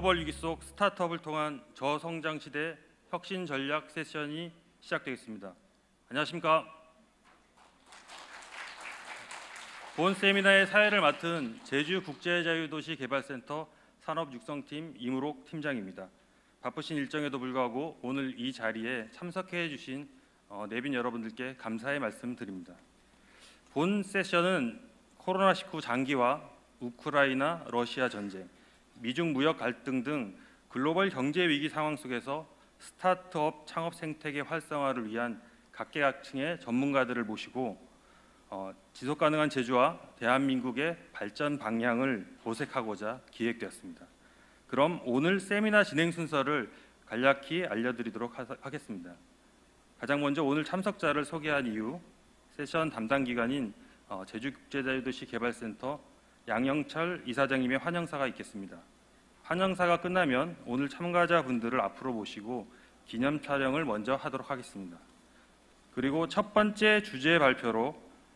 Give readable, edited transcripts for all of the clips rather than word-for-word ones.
글로벌 위기 속 스타트업을 통한 저성장 시대 혁신 전략 세션이 시작되겠습니다. 안녕하십니까? 본 세미나의 사회를 맡은 제주국제자유도시개발센터 산업육성팀 이무록 팀장입니다. 바쁘신 일정에도 불구하고 오늘 이 자리에 참석해 주신 내빈 여러분들께 감사의 말씀 드립니다. 본 세션은 코로나19 장기화, 우크라이나, 러시아 전쟁, 미중 무역 갈등 등 글로벌 경제 위기 상황 속에서 스타트업 창업 생태계 활성화를 위한 각계각층의 전문가들을 모시고 지속 가능한 제주와 대한민국의 발전 방향을 모색하고자 기획되었습니다. 그럼 오늘 세미나 진행 순서를 간략히 알려드리도록 하겠습니다. 가장 먼저 오늘 참석자를 소개한 이후 세션 담당 기관인 제주국제자유도시개발센터 양영철 이사장님의 환영사가 있겠습니다. 환영사가 끝나면 오늘 참가자분들을 앞으로 모시고 기념 촬영을 먼저 하도록 하겠습니다. 그리고 첫 번째 주제 발표로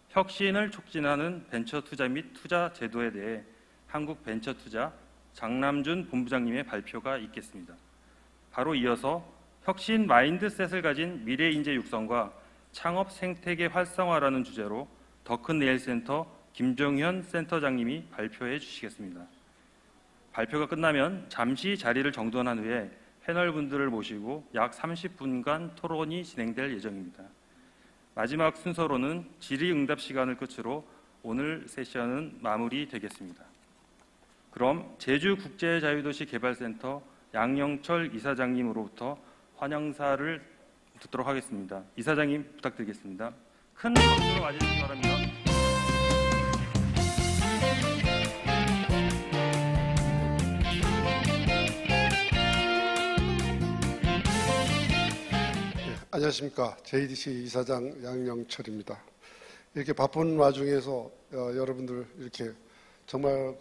혁신을 촉진하는 벤처 투자 및 투자 제도에 대해 한국벤처투자 장남준 본부장님의 발표가 있겠습니다. 바로 이어서 혁신 마인드셋을 가진 미래 인재 육성과 창업 생태계 활성화라는 주제로 더큰네일센터 김종현 센터장님이 발표해 주시겠습니다. 발표가 끝나면 잠시 자리를 정돈한 후에 패널분들을 모시고 약 30분간 토론이 진행될 예정입니다. 마지막 순서로는 질의응답 시간을 끝으로 오늘 세션은 마무리되겠습니다. 그럼 제주국제자유도시개발센터 양영철 이사장님으로부터 환영사를 듣도록 하겠습니다. 이사장님 부탁드리겠습니다. 큰 박수로 맞이해주시기 바랍니다. 안녕하십니까. JDC 이사장 양영철입니다. 이렇게 바쁜 와중에서 여러분들 이렇게 정말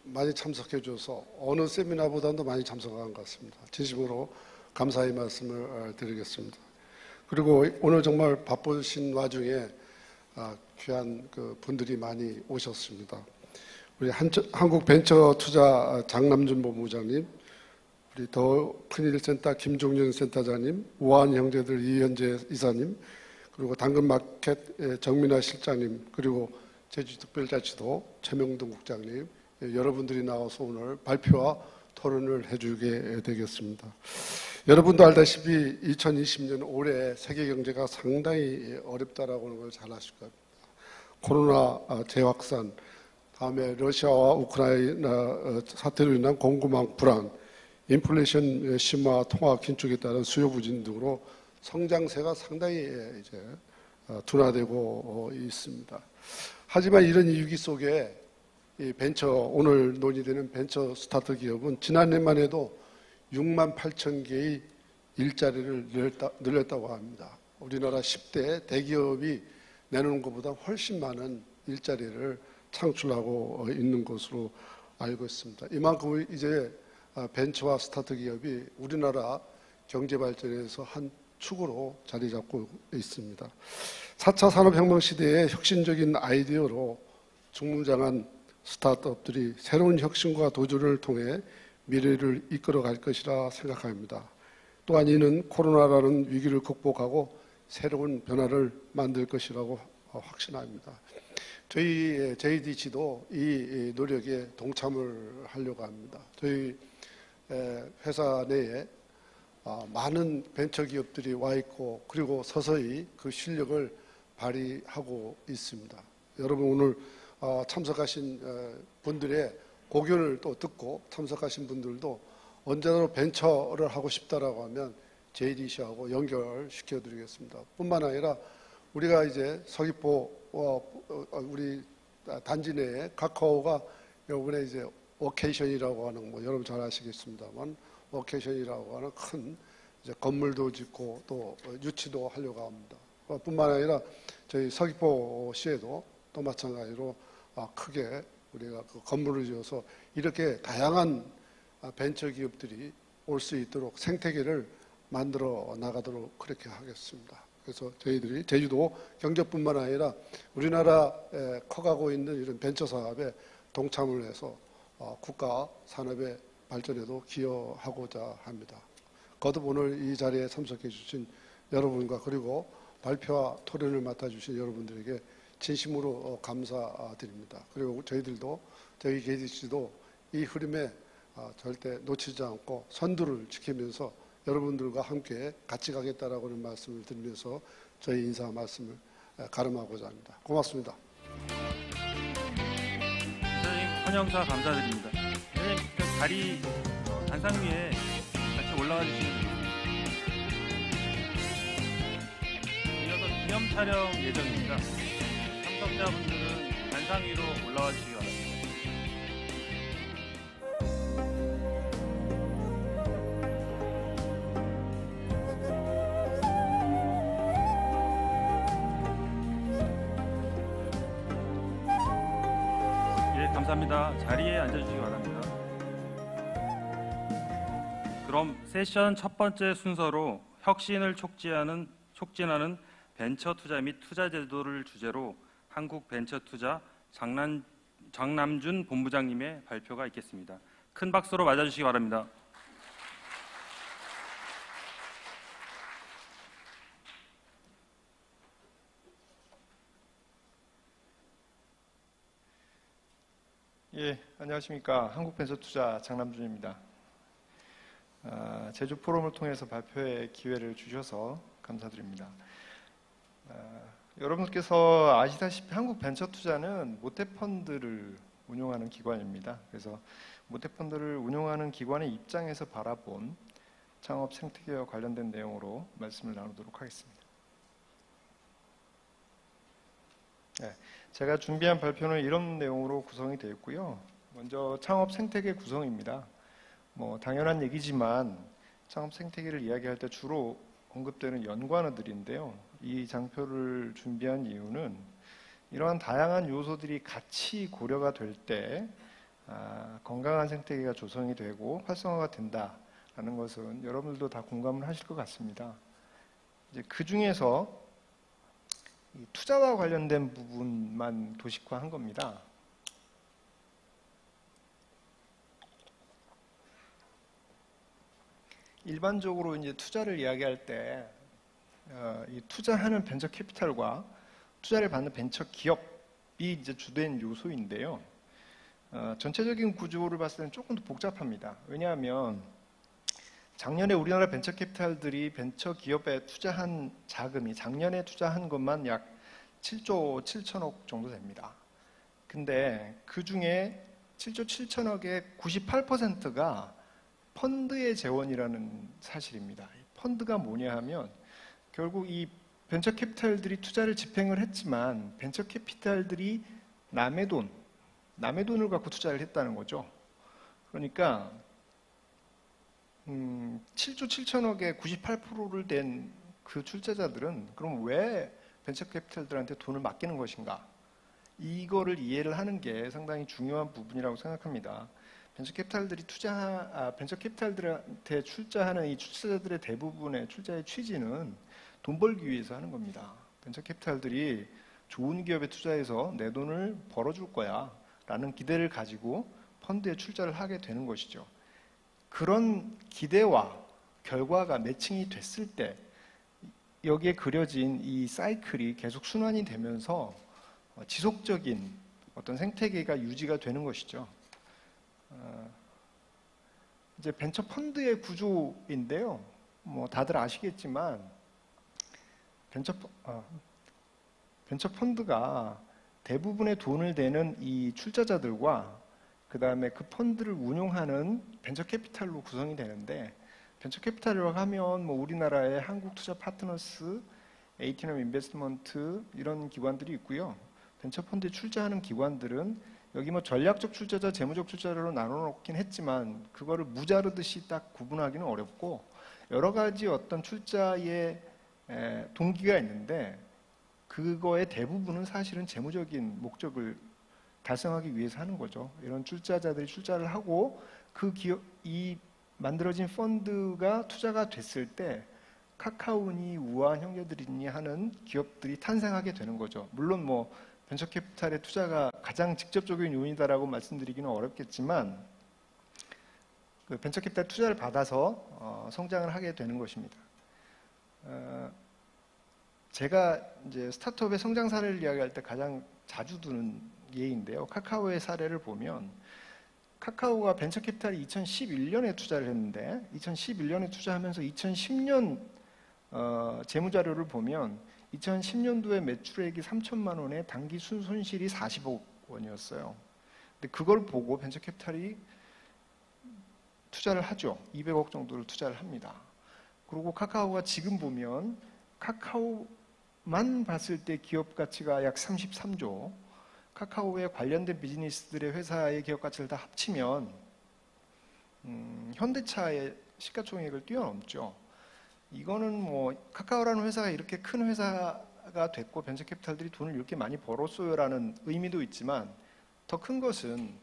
많이 참석해 줘서 어느 세미나보다도 많이 참석한 것 같습니다. 진심으로 감사의 말씀을 드리겠습니다. 그리고 오늘 정말 바쁘신 와중에 귀한 분들이 많이 오셨습니다. 우리 한국벤처투자 장남준 본부장님, 우리 더큰일센터 김종윤 센터장님, 우한 형제들 이현재 이사님, 그리고 당근마켓 정민아 실장님, 그리고 제주특별자치도 최명동 국장님, 여러분들이 나와서 오늘 발표와 토론을 해주게 되겠습니다. 여러분도 알다시피 2020년 올해 세계 경제가 상당히 어렵다라고 하는 걸 잘 아실 겁니다. 코로나 재확산, 다음에 러시아와 우크라이나 사태로 인한 공급망 불안, 인플레이션 심화, 통화 긴축에 따른 수요 부진 등으로 성장세가 상당히 이제 둔화되고 있습니다. 하지만 이런 위기 속에 이 오늘 논의되는 벤처 스타트 기업은 지난해만 해도 6만 8천 개의 일자리를 늘렸다고 합니다. 우리나라 10대 대기업이 내놓은 것보다 훨씬 많은 일자리를 창출하고 있는 것으로 알고 있습니다. 이만큼 이제 벤처와 스타트 기업이 우리나라 경제 발전에서 한 축으로 자리 잡고 있습니다. 4차 산업혁명 시대의 혁신적인 아이디어로 중무장한 스타트업들이 새로운 혁신과 도전을 통해 미래를 이끌어갈 것이라 생각합니다. 또한 이는 코로나라는 위기를 극복하고 새로운 변화를 만들 것이라고 확신합니다. 저희 JDC도 이 노력에 동참을 하려고 합니다. 저희 회사 내에 많은 벤처기업들이 와 있고 그리고 서서히 그 실력을 발휘하고 있습니다. 여러분 오늘 참석하신 분들의 고견을 또 듣고 참석하신 분들도 언제나 벤처를 하고 싶다라고 하면 JDC하고 연결시켜 드리겠습니다. 뿐만 아니라 우리가 이제 서귀포 우리 단지 내에 카카오가 이번에 이제 워케이션이라고 하는 여러분 잘 아시겠습니다만 워케이션이라고 하는 큰 이제 건물도 짓고 또 유치도 하려고 합니다. 뿐만 아니라 저희 서귀포시에도 또 마찬가지로 크게 우리가 건물을 지어서 이렇게 다양한 벤처 기업들이 올 수 있도록 생태계를 만들어 나가도록 그렇게 하겠습니다. 그래서 저희들이 제주도 경제뿐만 아니라 우리나라에 커가고 있는 이런 벤처 사업에 동참을 해서 국가 산업의 발전에도 기여하고자 합니다. 거듭 오늘 이 자리에 참석해 주신 여러분과 그리고 발표와 토론을 맡아주신 여러분들에게 진심으로 감사드립니다. 그리고 저희들도 저희 KDC도 이 흐름에 절대 놓치지 않고 선두를 지키면서 여러분들과 함께 같이 가겠다라고는 말씀을 드리면서 저희 인사 말씀을 가름하고자 합니다. 고맙습니다. 이사장님 환영사 감사드립니다. 이사장님 그 다리 단상 위에 같이 올라가 주시면 되겠습니다. 이어서 기념 촬영 예정입니다. 참석자분들은 단상 위로 올라와 주시기 바랍니다. 감사합니다. 자리에 앉아주시기 바랍니다. 그럼 세션 첫 번째 순서로 혁신을 촉진하는 벤처 투자 및 투자 제도를 주제로 한국벤처투자 장남준 본부장님의 발표가 있겠습니다. 큰 박수로 맞아주시기 바랍니다. 예, 안녕하십니까. 한국벤처투자 장남준입니다. 제주 포럼을 통해서 발표의 기회를 주셔서 감사드립니다. 여러분께서 아시다시피 한국벤처투자는 모태펀드를 운용하는 기관입니다. 그래서 모태펀드를 운용하는 기관의 입장에서 바라본 창업 생태계와 관련된 내용으로 말씀을 나누도록 하겠습니다. 네, 제가 준비한 발표는 이런 내용으로 구성이 되어 있고요. 먼저 창업 생태계 구성입니다. 당연한 얘기지만 창업 생태계를 이야기할 때 주로 언급되는 연관어들인데요. 이 장표를 준비한 이유는 이러한 다양한 요소들이 같이 고려가 될 때 건강한 생태계가 조성이 되고 활성화가 된다라는 것은 여러분들도 다 공감을 하실 것 같습니다. 이제 그 중에서 투자와 관련된 부분만 도식화한 겁니다. 일반적으로 이제 투자를 이야기할 때 이 투자하는 벤처 캐피탈과 투자를 받는 벤처 기업이 이제 주된 요소인데요. 전체적인 구조를 봤을 때는 조금 더 복잡합니다. 왜냐하면 작년에 우리나라 벤처 캐피탈들이 벤처 기업에 투자한 자금이 작년에 투자한 것만 약 7조 7천억 정도 됩니다. 근데 그 중에 7조 7천억의 98%가 펀드의 재원이라는 사실입니다. 펀드가 뭐냐 하면 결국 이 벤처 캐피탈들이 투자를 집행을 했지만 벤처 캐피탈들이 남의 돈을 갖고 투자를 했다는 거죠. 그러니까 7조 7천억의 98%를 댄 그 출자자들은 그럼 왜 벤처 캐피탈들한테 돈을 맡기는 것인가? 이거를 이해를 하는 게 상당히 중요한 부분이라고 생각합니다. 벤처 캐피탈들한테 출자하는 이 출자자들의 대부분의 출자의 취지는 돈 벌기 위해서 하는 겁니다. 벤처 캐피탈들이 좋은 기업에 투자해서 내 돈을 벌어줄 거야 라는 기대를 가지고 펀드에 출자를 하게 되는 것이죠. 그런 기대와 결과가 매칭이 됐을 때 여기에 그려진 이 사이클이 계속 순환이 되면서 지속적인 어떤 생태계가 유지가 되는 것이죠. 이제 벤처 펀드의 구조인데요. 다들 아시겠지만 벤처 펀드가 대부분의 돈을 대는 이 출자자들과 그 다음에 그 펀드를 운용하는 벤처 캐피탈로 구성이 되는데 벤처 캐피탈이라고 하면 우리나라의 한국투자 파트너스, 에이티넘 인베스트먼트 이런 기관들이 있고요. 벤처 펀드에 출자하는 기관들은 여기 전략적 출자자, 재무적 출자자로 나눠놓긴 했지만 그거를 무자르듯이 딱 구분하기는 어렵고 여러 가지 어떤 출자의 동기가 있는데 그거의 대부분은 사실은 재무적인 목적을 달성하기 위해서 하는 거죠. 이런 출자자들이 출자를 하고 그 이 만들어진 펀드가 투자가 됐을 때 카카오니 우아한 형제들이니 하는 기업들이 탄생하게 되는 거죠. 물론 벤처 캐피탈의 투자가 가장 직접적인 요인이다라고 말씀드리기는 어렵겠지만 그 벤처캐피탈 투자를 받아서 성장을 하게 되는 것입니다. 제가 이제 스타트업의 성장 사례를 이야기할 때 가장 자주 드는 예인데요. 카카오의 사례를 보면 카카오가 벤처캐피탈이 2011년에 투자를 했는데 2011년에 투자하면서 2010년 재무자료를 보면 2010년도에 매출액이 3천만 원에 당기 순손실이 40억 원이었어요. 근데 그걸 보고 벤처캐피탈이 투자를 하죠. 200억 정도를 투자를 합니다. 그리고 카카오가 지금 보면 카카오만 봤을 때 기업 가치가 약 33조, 카카오에 관련된 비즈니스들의 회사의 기업 가치를 다 합치면 현대차의 시가총액을 뛰어넘죠. 이거는 뭐 카카오라는 회사가 이렇게 큰 회사가 됐고 벤처캐피탈들이 돈을 이렇게 많이 벌었어요라는 의미도 있지만 더 큰 것은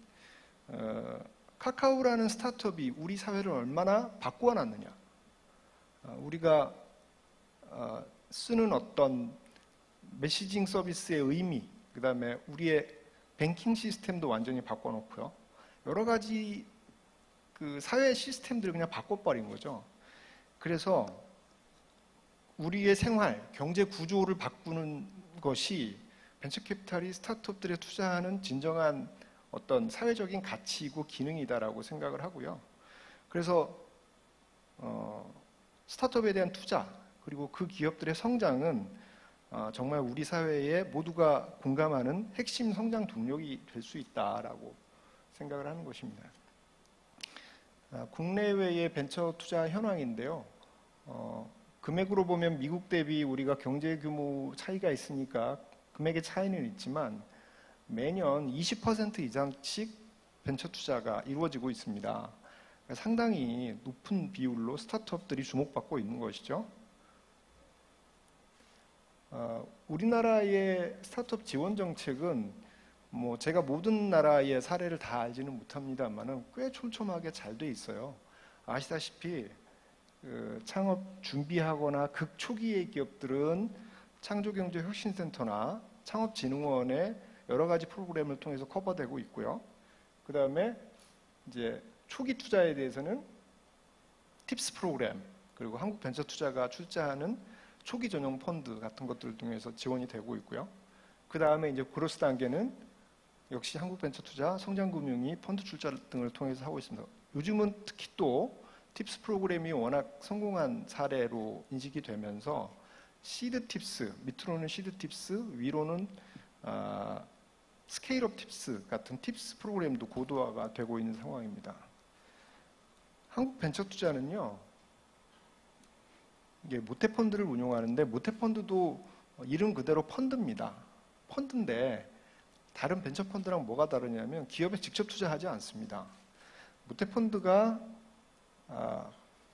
카카오라는 스타트업이 우리 사회를 얼마나 바꾸어 놨느냐. 우리가 쓰는 어떤 메시징 서비스의 의미, 그 다음에 우리의 뱅킹 시스템도 완전히 바꿔놓고요. 여러 가지 그 사회 시스템들을 그냥 바꿔버린 거죠. 그래서 우리의 생활, 경제 구조를 바꾸는 것이 벤처캐피탈이 스타트업들에 투자하는 진정한 어떤 사회적인 가치이고 기능이다라고 생각을 하고요. 그래서 스타트업에 대한 투자 그리고 그 기업들의 성장은 정말 우리 사회에 모두가 공감하는 핵심 성장 동력이 될 수 있다라고 생각을 하는 것입니다. 국내외의 벤처 투자 현황인데요. 금액으로 보면 미국 대비 우리가 경제 규모 차이가 있으니까 금액의 차이는 있지만 매년 20% 이상씩 벤처 투자가 이루어지고 있습니다. 상당히 높은 비율로 스타트업들이 주목받고 있는 것이죠. 우리나라의 스타트업 지원 정책은 뭐 제가 모든 나라의 사례를 다 알지는 못합니다만은 꽤 촘촘하게 잘 돼 있어요. 아시다시피 창업 준비하거나 극초기의 기업들은 창조경제혁신센터나 창업진흥원의 여러 가지 프로그램을 통해서 커버되고 있고요. 그 다음에 이제 초기 투자에 대해서는 팁스 프로그램 그리고 한국벤처투자가 출자하는 초기 전용 펀드 같은 것들을 통해서 지원이 되고 있고요. 그 다음에 이제 그로스 단계는 역시 한국벤처투자, 성장금융이 펀드 출자 등을 통해서 하고 있습니다. 요즘은 특히 또 팁스 프로그램이 워낙 성공한 사례로 인식이 되면서 시드 팁스, 밑으로는 시드 팁스, 위로는 스케일업 팁스 같은 팁스 프로그램도 고도화가 되고 있는 상황입니다. 한국벤처투자는요, 이게 모태펀드를 운용하는데 모태펀드도 이름 그대로 펀드입니다. 펀드인데 다른 벤처펀드랑 뭐가 다르냐면 기업에 직접 투자하지 않습니다. 모태펀드가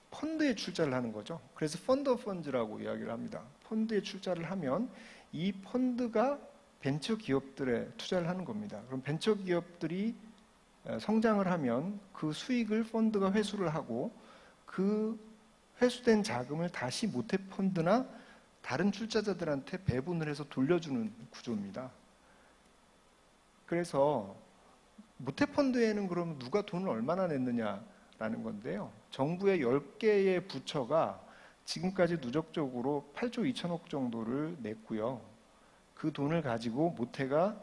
펀드에 출자를 하는 거죠. 그래서 펀드 오브 펀즈라고 이야기를 합니다. 펀드에 출자를 하면 이 펀드가 벤처 기업들에 투자를 하는 겁니다. 그럼 벤처 기업들이 성장을 하면 그 수익을 펀드가 회수를 하고 그 회수된 자금을 다시 모태펀드나 다른 출자자들한테 배분을 해서 돌려주는 구조입니다. 그래서 모태펀드에는 그럼 누가 돈을 얼마나 냈느냐라는 건데요. 정부의 10개의 부처가 지금까지 누적적으로 8조 2천억 정도를 냈고요. 그 돈을 가지고 모태가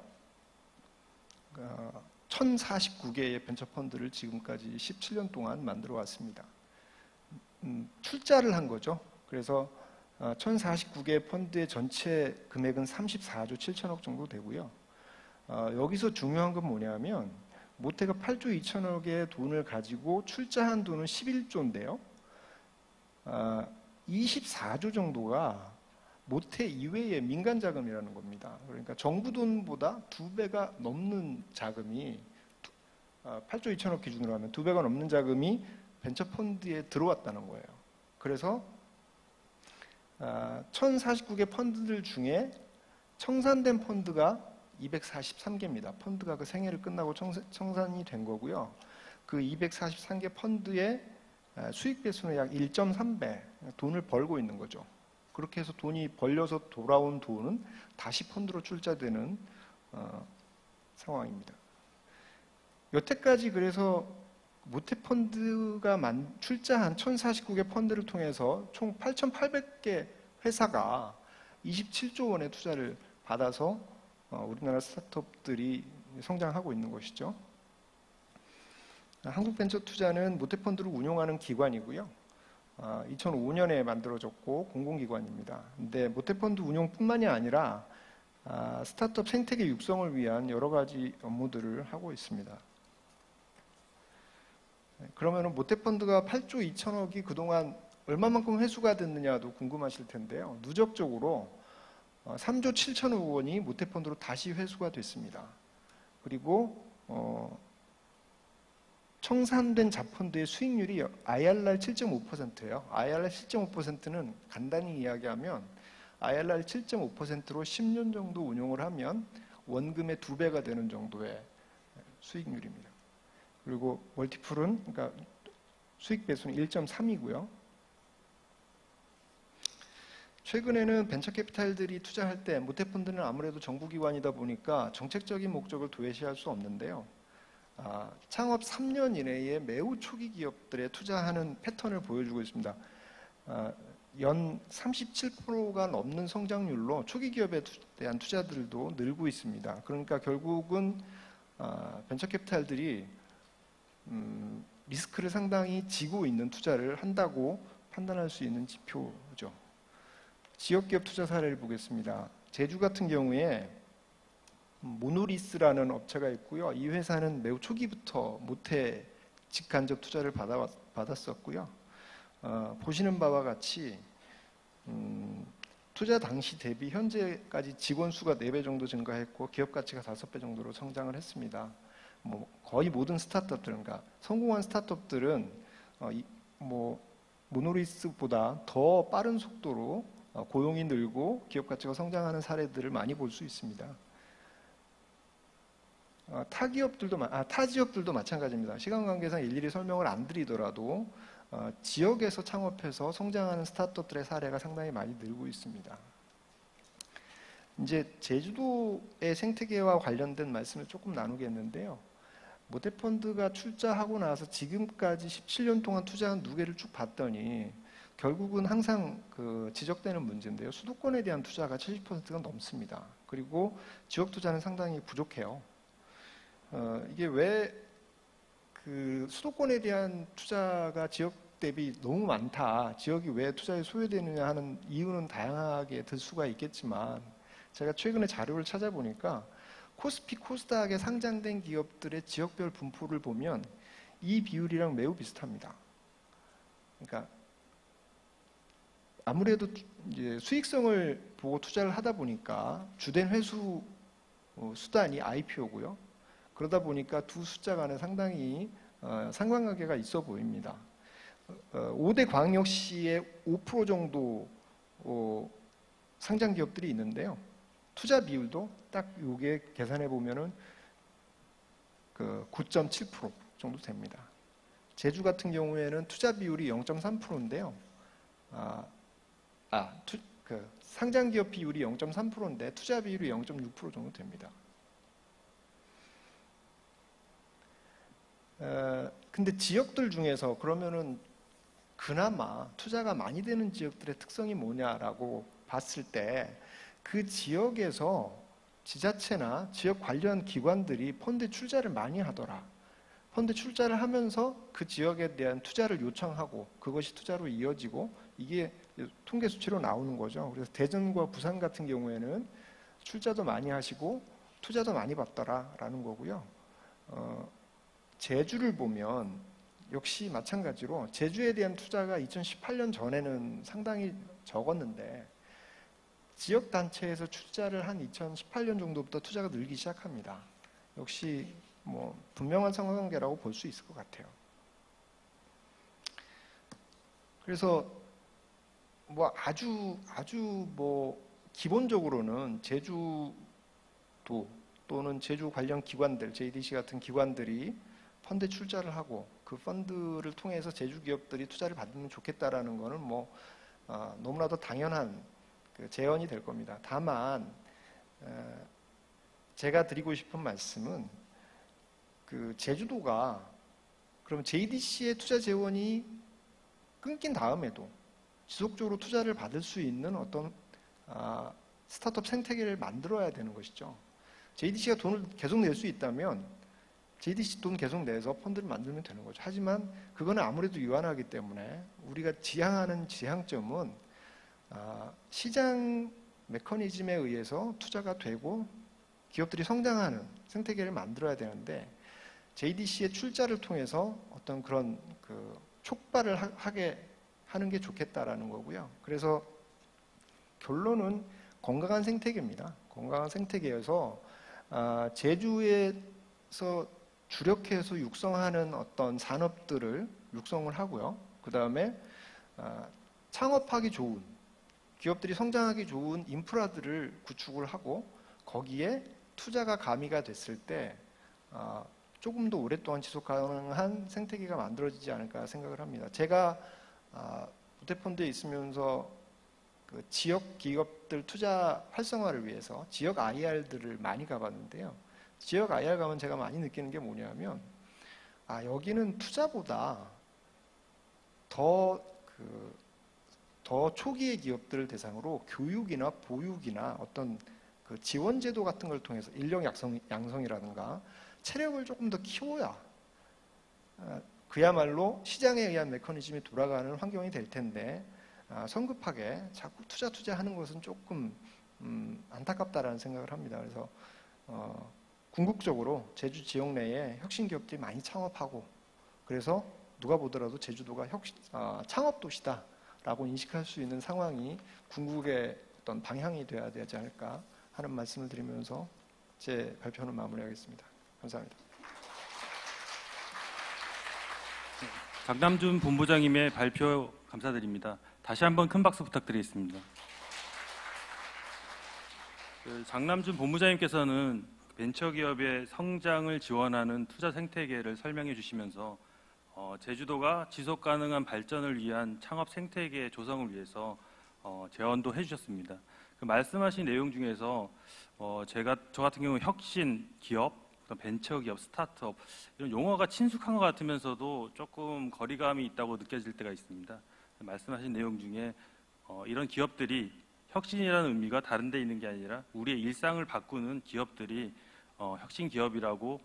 1049개의 벤처펀드를 지금까지 17년 동안 만들어 왔습니다. 출자를 한 거죠. 그래서 1049개 펀드의 전체 금액은 34조 7천억 정도 되고요. 여기서 중요한 건 뭐냐면 모태가 8조 2천억의 돈을 가지고 출자한 돈은 11조인데요. 24조 정도가 모태 이외의 민간 자금이라는 겁니다. 그러니까 정부 돈보다 2배가 넘는 자금이 8조 2천억 기준으로 하면 2배가 넘는 자금이 벤처펀드에 들어왔다는 거예요. 그래서 1049개 펀드들 중에 청산된 펀드가 243개입니다. 펀드가 그 생애를 끝나고 청산이 된 거고요. 그 243개 펀드의 수익 배수는 약 1.3배 돈을 벌고 있는 거죠. 그렇게 해서 돈이 벌려서 돌아온 돈은 다시 펀드로 출자되는 상황입니다. 여태까지 그래서 모태펀드가 출자한 1049개 펀드를 통해서 총 8,800개 회사가 27조 원의 투자를 받아서 우리나라 스타트업들이 성장하고 있는 것이죠. 한국벤처투자는 모태펀드를 운용하는 기관이고요. 2005년에 만들어졌고 공공기관입니다. 근데 모태펀드 운용뿐만이 아니라 스타트업 생태계 육성을 위한 여러 가지 업무들을 하고 있습니다. 그러면 모태펀드가 8조 2천억이 그동안 얼마만큼 회수가 됐느냐도 궁금하실 텐데요. 누적적으로 3조 7천억 원이 모태펀드로 다시 회수가 됐습니다. 그리고 청산된 자펀드의 수익률이 IRR 7.5%예요. IRR 7.5%는 간단히 이야기하면 IRR 7.5%로 10년 정도 운용을 하면 원금의 2배가 되는 정도의 수익률입니다. 그리고 멀티플은 그러니까 수익 배수는 1.3이고요. 최근에는 벤처캐피탈들이 투자할 때 모태펀드는 아무래도 정부기관이다 보니까 정책적인 목적을 도외시할 수 없는데요. 창업 3년 이내에 매우 초기 기업들에 투자하는 패턴을 보여주고 있습니다. 연 37%가 넘는 성장률로 초기 기업에 대한 투자들도 늘고 있습니다. 그러니까 결국은 벤처캐피탈들이 리스크를 상당히 지고 있는 투자를 한다고 판단할 수 있는 지표죠. 지역기업 투자 사례를 보겠습니다. 제주 같은 경우에 모노리스라는 업체가 있고요. 이 회사는 매우 초기부터 모태 직간접 투자를 받았었고요. 보시는 바와 같이 투자 당시 대비 현재까지 직원 수가 4배 정도 증가했고 기업 가치가 5배 정도로 성장을 했습니다. 거의 모든 스타트업들, 그러니까 성공한 스타트업들은 모노리스보다 더 빠른 속도로 고용이 늘고 기업 가치가 성장하는 사례들을 많이 볼 수 있습니다. 타 지역들도 마찬가지입니다. 시간 관계상 일일이 설명을 안 드리더라도 지역에서 창업해서 성장하는 스타트업들의 사례가 상당히 많이 늘고 있습니다. 이제 제주도의 생태계와 관련된 말씀을 조금 나누겠는데요. 모태펀드가 출자하고 나서 지금까지 17년 동안 투자한 누계를 쭉 봤더니 결국은 항상 지적되는 문제인데요. 수도권에 대한 투자가 70%가 넘습니다. 그리고 지역 투자는 상당히 부족해요. 이게 왜 수도권에 대한 투자가 지역 대비 너무 많다, 지역이 왜 투자에 소외되느냐 하는 이유는 다양하게 들 수가 있겠지만 제가 최근에 자료를 찾아보니까 코스피 코스닥에 상장된 기업들의 지역별 분포를 보면 이 비율이랑 매우 비슷합니다. 그러니까 아무래도 이제 수익성을 보고 투자를 하다 보니까 주된 회수 수단이 IPO고요. 그러다 보니까 두 숫자 간에 상당히 상관관계가 있어 보입니다. 5대 광역시에 5% 정도 상장 기업들이 있는데요. 투자 비율도 딱 요게 계산해 보면은 9.7% 정도 됩니다. 제주 같은 경우에는 투자 비율이 0.3%인데요. 상장 기업 비율이 0.3%인데 투자 비율이 0.6% 정도 됩니다. 근데 지역들 중에서 그러면은 그나마 투자가 많이 되는 지역들의 특성이 뭐냐라고 봤을 때 그 지역에서 지자체나 지역 관련 기관들이 펀드 출자를 많이 하더라. 펀드 출자를 하면서 그 지역에 대한 투자를 요청하고 그것이 투자로 이어지고 이게 통계 수치로 나오는 거죠. 그래서 대전과 부산 같은 경우에는 출자도 많이 하시고 투자도 많이 받더라라는 거고요. 제주를 보면 역시 마찬가지로 제주에 대한 투자가 2018년 전에는 상당히 적었는데 지역단체에서 출자를 한 2018년 정도부터 투자가 늘기 시작합니다. 역시 분명한 상관관계라고 볼 수 있을 것 같아요. 그래서 아주 기본적으로는 제주도 또는 제주 관련 기관들, JDC 같은 기관들이 펀드 출자를 하고 그 펀드를 통해서 제주 기업들이 투자를 받으면 좋겠다라는 거는 너무나도 당연한 제언이 될 겁니다. 다만 제가 드리고 싶은 말씀은 제주도가 그럼 JDC의 투자 재원이 끊긴 다음에도 지속적으로 투자를 받을 수 있는 어떤 스타트업 생태계를 만들어야 되는 것이죠. JDC가 돈을 계속 낼 수 있다면 JDC 돈 계속 내서 펀드를 만들면 되는 거죠. 하지만 그거는 아무래도 유한하기 때문에 우리가 지향하는 지향점은 시장 메커니즘에 의해서 투자가 되고 기업들이 성장하는 생태계를 만들어야 되는데 JDC의 출자를 통해서 어떤 그런 촉발을 하게 하는 게 좋겠다라는 거고요. 그래서 결론은 건강한 생태계입니다. 건강한 생태계여서 제주에서 주력해서 육성하는 어떤 산업들을 육성을 하고요. 그 다음에 창업하기 좋은, 기업들이 성장하기 좋은 인프라들을 구축을 하고 거기에 투자가 가미가 됐을 때 조금 더 오랫동안 지속 가능한 생태계가 만들어지지 않을까 생각을 합니다. 제가 모태펀드에 있으면서 그 지역 기업들 투자 활성화를 위해서 지역 IR들을 많이 가봤는데요. 지역 IR 가면 제가 많이 느끼는 게 뭐냐면 여기는 투자보다 더 초기의 기업들을 대상으로 교육이나 보육이나 어떤 그 지원 제도 같은 걸 통해서 인력 양성이라든가 체력을 조금 더 키워야 그야말로 시장에 의한 메커니즘이 돌아가는 환경이 될 텐데 성급하게 자꾸 투자하는 것은 조금 안타깝다라는 생각을 합니다. 그래서 궁극적으로 제주 지역 내에 혁신 기업들이 많이 창업하고 그래서 누가 보더라도 제주도가 창업 도시다라고 인식할 수 있는 상황이 궁극의 어떤 방향이 되어야 되지 않을까 하는 말씀을 드리면서 제 발표는 마무리하겠습니다. 감사합니다. 장남준 본부장님의 발표 감사드립니다. 다시 한번 큰 박수 부탁드리겠습니다. 장남준 본부장님께서는 벤처기업의 성장을 지원하는 투자 생태계를 설명해 주시면서 제주도가 지속가능한 발전을 위한 창업 생태계 조성을 위해서 제언도 해주셨습니다. 그 말씀하신 내용 중에서 저 같은 경우 혁신 기업, 벤처기업, 스타트업 이런 용어가 친숙한 것 같으면서도 조금 거리감이 있다고 느껴질 때가 있습니다. 말씀하신 내용 중에 이런 기업들이 혁신이라는 의미가 다른 데 있는 게 아니라 우리의 일상을 바꾸는 기업들이 혁신 기업이라고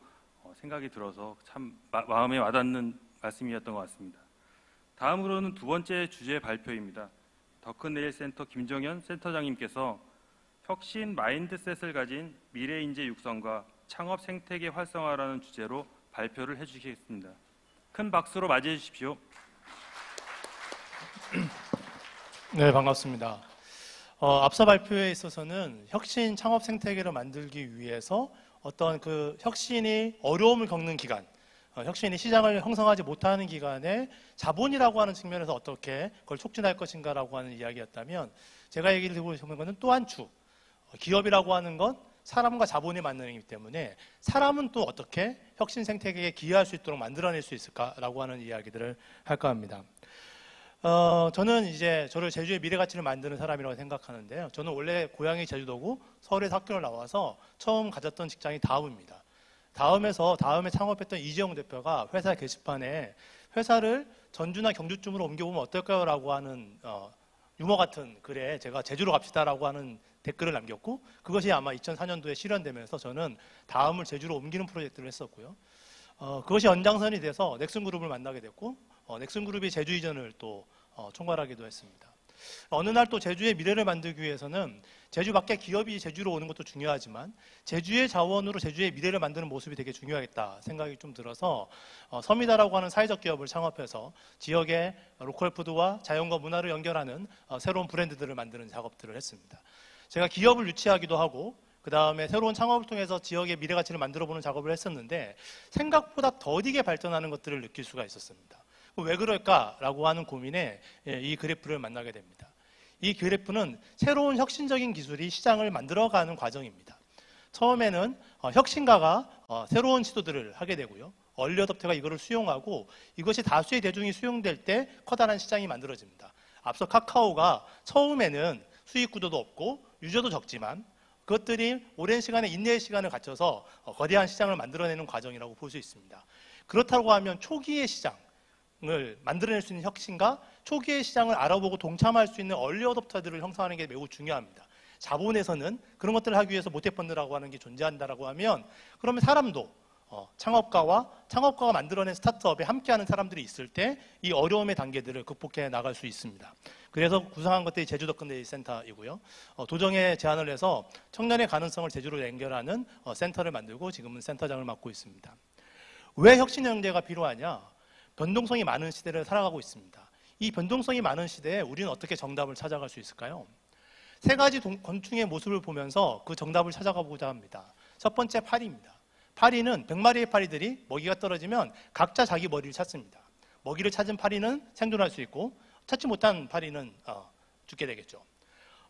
생각이 들어서 참 마음에 와닿는 말씀이었던 것 같습니다. 다음으로는 두 번째 주제 발표입니다. 더큰네일센터 김정현 센터장님께서 혁신 마인드셋을 가진 미래인재 육성과 창업 생태계 활성화라는 주제로 발표를 해주시겠습니다. 큰 박수로 맞이해 주십시오. 네, 반갑습니다. 앞서 발표에 있어서는 혁신 창업 생태계를 만들기 위해서 어떤 그 혁신이 어려움을 겪는 기간, 혁신이 시장을 형성하지 못하는 기간에 자본이라고 하는 측면에서 어떻게 그걸 촉진할 것인가라고 하는 이야기였다면 제가 얘기를 드리고 싶은 것은 또 한 축, 기업이라고 하는 건 사람과 자본이 만나기 때문에 사람은 또 어떻게 혁신 생태계에 기여할 수 있도록 만들어낼 수 있을까라고 하는 이야기들을 할까 합니다. 저는 이제 저를 제주의 미래 가치를 만드는 사람이라고 생각하는데요. 저는 원래 고향이 제주도고 서울에서 학교를 나와서 처음 가졌던 직장이 다음입니다. 다음에 창업했던 이재용 대표가 회사 게시판에 회사를 전주나 경주쯤으로 옮겨보면 어떨까요? 라고 하는 유머 같은 글에 제가 제주로 갑시다라고 하는 댓글을 남겼고 그것이 아마 2004년도에 실현되면서 저는 다음을 제주로 옮기는 프로젝트를 했었고요. 그것이 연장선이 돼서 넥슨그룹을 만나게 됐고 넥슨그룹이 제주 이전을 또 총괄하기도 했습니다. 어느 날 또 제주의 미래를 만들기 위해서는 제주 밖에 기업이 제주로 오는 것도 중요하지만 제주의 자원으로 제주의 미래를 만드는 모습이 되게 중요하겠다 생각이 좀 들어서 서미다라고 하는 사회적 기업을 창업해서 지역의 로컬 푸드와 자연과 문화를 연결하는 새로운 브랜드들을 만드는 작업들을 했습니다. 제가 기업을 유치하기도 하고 그 다음에 새로운 창업을 통해서 지역의 미래 가치를 만들어보는 작업을 했었는데 생각보다 더디게 발전하는 것들을 느낄 수가 있었습니다. 왜 그럴까라고 하는 고민에 이 그래프를 만나게 됩니다. 이 그래프는 새로운 혁신적인 기술이 시장을 만들어가는 과정입니다. 처음에는 혁신가가 새로운 시도들을 하게 되고요. 얼리어답터가 이거를 수용하고 이것이 다수의 대중이 수용될 때 커다란 시장이 만들어집니다. 앞서 카카오가 처음에는 수익 구조도 없고 유저도 적지만 그것들이 오랜 시간의 인내의 시간을 갖춰서 거대한 시장을 만들어내는 과정이라고 볼 수 있습니다. 그렇다고 하면 초기의 시장을 만들어낼 수 있는 혁신과 초기의 시장을 알아보고 동참할 수 있는 얼리 어댑터들을 형성하는 게 매우 중요합니다. 자본에서는 그런 것들을 하기 위해서 모태펀드라고 하는 게 존재한다라고 하면 그러면 사람도 창업가가 만들어낸 스타트업에 함께하는 사람들이 있을 때 이 어려움의 단계들을 극복해 나갈 수 있습니다. 그래서 구성한 것들이 제주도 근대지 센터이고요. 도정에 제안을 해서 청년의 가능성을 제주로 연결하는 센터를 만들고 지금은 센터장을 맡고 있습니다. 왜 혁신영재가 필요하냐? 변동성이 많은 시대를 살아가고 있습니다. 이 변동성이 많은 시대에 우리는 어떻게 정답을 찾아갈 수 있을까요? 세 가지 곤충의 모습을 보면서 그 정답을 찾아가보자 합니다. 첫 번째 파리입니다. 파리는 100마리의 파리들이 먹이가 떨어지면 각자 자기 머리를 찾습니다. 먹이를 찾은 파리는 생존할 수 있고 찾지 못한 파리는 죽게 되겠죠.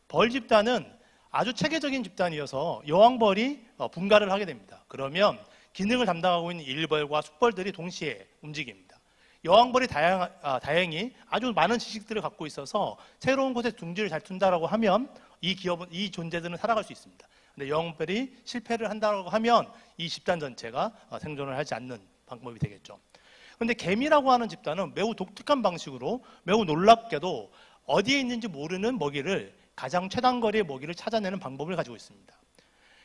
벌 집단은 아주 체계적인 집단이어서 여왕벌이 분가를 하게 됩니다. 그러면 기능을 담당하고 있는 일벌과 숙벌들이 동시에 움직입니다. 여왕벌이 다행히 아주 많은 지식들을 갖고 있어서 새로운 곳에 둥지를 잘 둔다라고 하면 이 존재들은 살아갈 수 있습니다. 근데 여왕벌이 실패를 한다고 하면 이 집단 전체가 생존을 하지 않는 방법이 되겠죠. 그런데 개미라고 하는 집단은 매우 독특한 방식으로 매우 놀랍게도 어디에 있는지 모르는 먹이를 가장 최단거리의 먹이를 찾아내는 방법을 가지고 있습니다.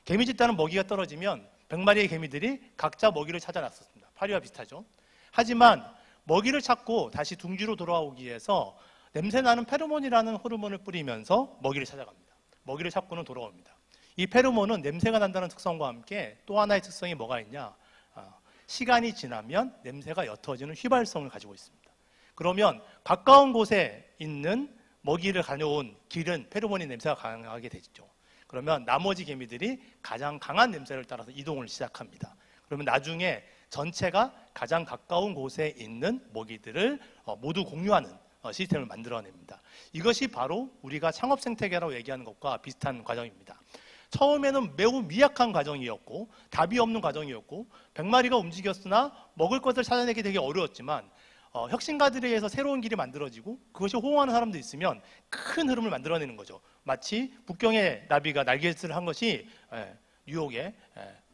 개미 집단은 먹이가 떨어지면 100마리의 개미들이 각자 먹이를 찾아놨었습니다. 파리와 비슷하죠. 하지만 먹이를 찾고 다시 둥지로 돌아오기 위해서 냄새나는 페로몬이라는 호르몬을 뿌리면서 먹이를 찾아갑니다. 먹이를 찾고는 돌아옵니다. 이 페로몬은 냄새가 난다는 특성과 함께 또 하나의 특성이 뭐가 있냐? 시간이 지나면 냄새가 옅어지는 휘발성을 가지고 있습니다. 그러면 가까운 곳에 있는 먹이를 가져온 길은 페로몬의 냄새가 강하게 되죠. 그러면 나머지 개미들이 가장 강한 냄새를 따라서 이동을 시작합니다. 그러면 나중에 전체가 가장 가까운 곳에 있는 먹이들을 모두 공유하는 시스템을 만들어냅니다. 이것이 바로 우리가 창업 생태계라고 얘기하는 것과 비슷한 과정입니다. 처음에는 매우 미약한 과정이었고 답이 없는 과정이었고 100마리가 움직였으나 먹을 것을 찾아내기 되게 어려웠지만 혁신가들에 의해서 새로운 길이 만들어지고 그것이 호응하는 사람도 있으면 큰 흐름을 만들어내는 거죠. 마치 북경의 나비가 날갯짓을 한 것이 뉴욕의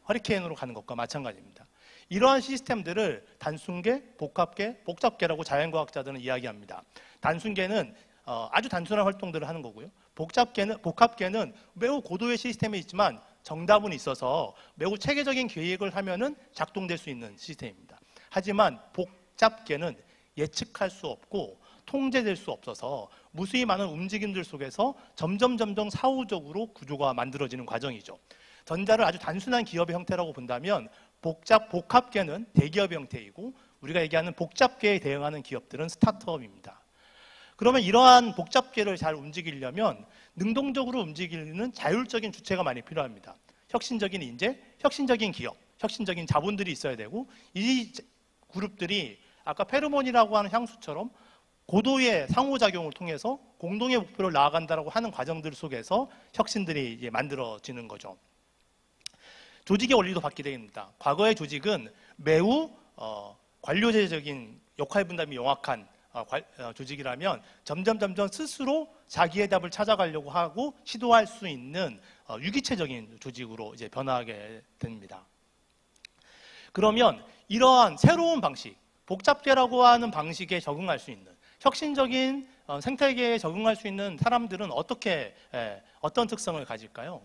허리케인으로 가는 것과 마찬가지입니다. 이러한 시스템들을 단순계, 복합계, 복잡계라고 자연과학자들은 이야기합니다. 단순계는 아주 단순한 활동들을 하는 거고요. 복합계는 매우 고도의 시스템이 있지만 정답은 있어서 매우 체계적인 계획을 하면은 작동될 수 있는 시스템입니다. 하지만 복잡계는 예측할 수 없고 통제될 수 없어서 무수히 많은 움직임들 속에서 점점 사후적으로 구조가 만들어지는 과정이죠. 전자를 아주 단순한 기업의 형태라고 본다면 복합계는 대기업의 형태이고 우리가 얘기하는 복잡계에 대응하는 기업들은 스타트업입니다. 그러면 이러한 복잡계를 잘 움직이려면 능동적으로 움직이는 자율적인 주체가 많이 필요합니다. 혁신적인 인재, 혁신적인 기업, 혁신적인 자본들이 있어야 되고 이 그룹들이 아까 페로몬이라고 하는 향수처럼 고도의 상호작용을 통해서 공동의 목표를 나아간다고 하는 과정들 속에서 혁신들이 이제 만들어지는 거죠. 조직의 원리도 바뀌게 됩니다. 과거의 조직은 매우 관료제적인 역할 분담이 명확한 조직이라면 점점 스스로 자기의 답을 찾아가려고 하고 시도할 수 있는 유기체적인 조직으로 이제 변화하게 됩니다. 그러면 이러한 새로운 방식, 복잡계라고 하는 방식에 적응할 수 있는 혁신적인 생태계에 적응할 수 있는 사람들은 어떤 특성을 가질까요?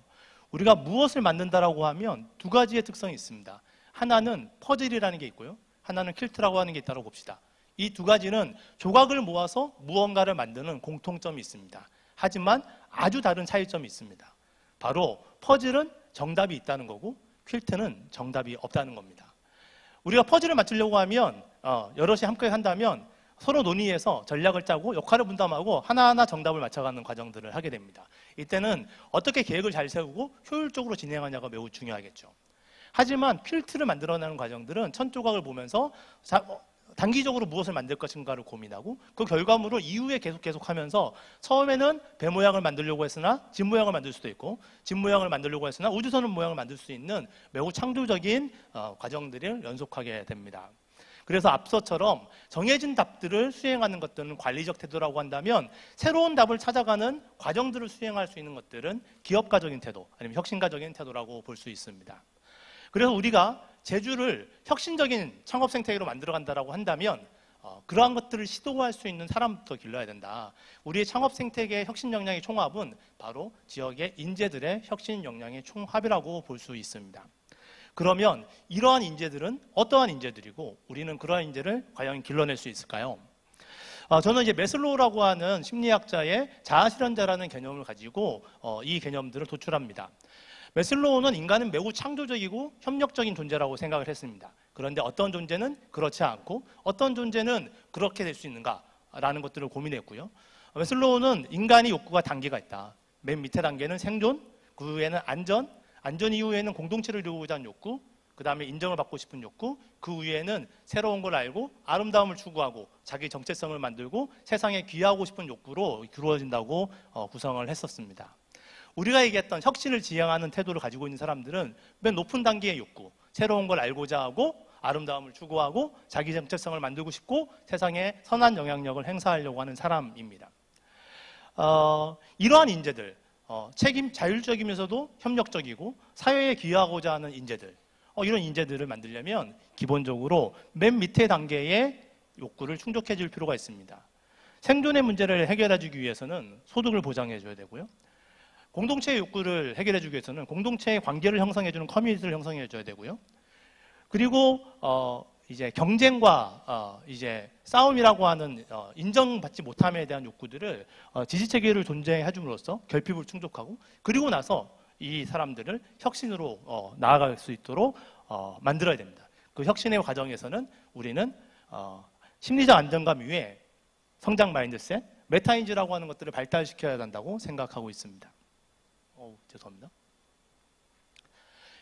우리가 무엇을 만든다라고 하면 두 가지의 특성이 있습니다. 하나는 퍼즐이라는 게 있고요. 하나는 퀼트라고 하는 게 있다고 봅시다. 이 두 가지는 조각을 모아서 무언가를 만드는 공통점이 있습니다. 하지만 아주 다른 차이점이 있습니다. 바로 퍼즐은 정답이 있다는 거고 퀼트는 정답이 없다는 겁니다. 우리가 퍼즐을 맞추려고 하면 여럿이 함께 한다면 서로 논의해서 전략을 짜고 역할을 분담하고 하나하나 정답을 맞춰가는 과정들을 하게 됩니다. 이때는 어떻게 계획을 잘 세우고 효율적으로 진행하냐가 매우 중요하겠죠. 하지만 퀼트를 만들어내는 과정들은 천 조각을 보면서 단기적으로 무엇을 만들 것인가를 고민하고 그 결과물을 이후에 계속하면서 처음에는 배 모양을 만들려고 했으나 집 모양을 만들 수도 있고 집 모양을 만들려고 했으나 우주선 모양을 만들 수 있는 매우 창조적인 과정들을 연속하게 됩니다. 그래서 앞서처럼 정해진 답들을 수행하는 것들은 관리적 태도라고 한다면 새로운 답을 찾아가는 과정들을 수행할 수 있는 것들은 기업가적인 태도 아니면 혁신가적인 태도라고 볼 수 있습니다. 그래서 우리가 제주를 혁신적인 창업 생태계로 만들어간다라고 한다면 그러한 것들을 시도할 수 있는 사람부터 길러야 된다. 우리의 창업 생태계의 혁신 역량의 총합은 바로 지역의 인재들의 혁신 역량의 총합이라고 볼 수 있습니다. 그러면 이러한 인재들은 어떠한 인재들이고 우리는 그러한 인재를 과연 길러낼 수 있을까요? 저는 이제 메슬로우라고 하는 심리학자의 자아실현자라는 개념을 가지고 이 개념들을 도출합니다. 메슬로우는 인간은 매우 창조적이고 협력적인 존재라고 생각을 했습니다. 그런데 어떤 존재는 그렇지 않고 어떤 존재는 그렇게 될 수 있는가라는 것들을 고민했고요. 메슬로우는 인간의 욕구가 단계가 있다. 맨 밑에 단계는 생존, 그 위에는 안전 이후에는 공동체를 이루고자 하는 욕구, 그 다음에 인정을 받고 싶은 욕구, 그 위에는 새로운 걸 알고 아름다움을 추구하고 자기 정체성을 만들고 세상에 귀하고 싶은 욕구로 이루어진다고 구성을 했었습니다. 우리가 얘기했던 혁신을 지향하는 태도를 가지고 있는 사람들은 맨 높은 단계의 욕구, 새로운 걸 알고자 하고 아름다움을 추구하고 자기 정체성을 만들고 싶고 세상에 선한 영향력을 행사하려고 하는 사람입니다. 이러한 인재들, 자율적이면서도 협력적이고 사회에 기여하고자 하는 인재들, 이런 인재들을 만들려면 기본적으로 맨 밑에 단계의 욕구를 충족해 줄 필요가 있습니다. 생존의 문제를 해결해 주기 위해서는 소득을 보장해 줘야 되고요. 공동체의 욕구를 해결해 주기 위해서는 공동체의 관계를 형성해 주는 커뮤니티를 형성해 줘야 되고요. 그리고 이제 경쟁과 이제 싸움이라고 하는 인정받지 못함에 대한 욕구들을 지지 체계를 존재해 줌으로써 결핍을 충족하고 그리고 나서 이 사람들을 혁신으로 나아갈 수 있도록 만들어야 됩니다. 그 혁신의 과정에서는 우리는 심리적 안정감 위에 성장 마인드셋, 메타인지라고 하는 것들을 발달시켜야 한다고 생각하고 있습니다. 죄송합니다.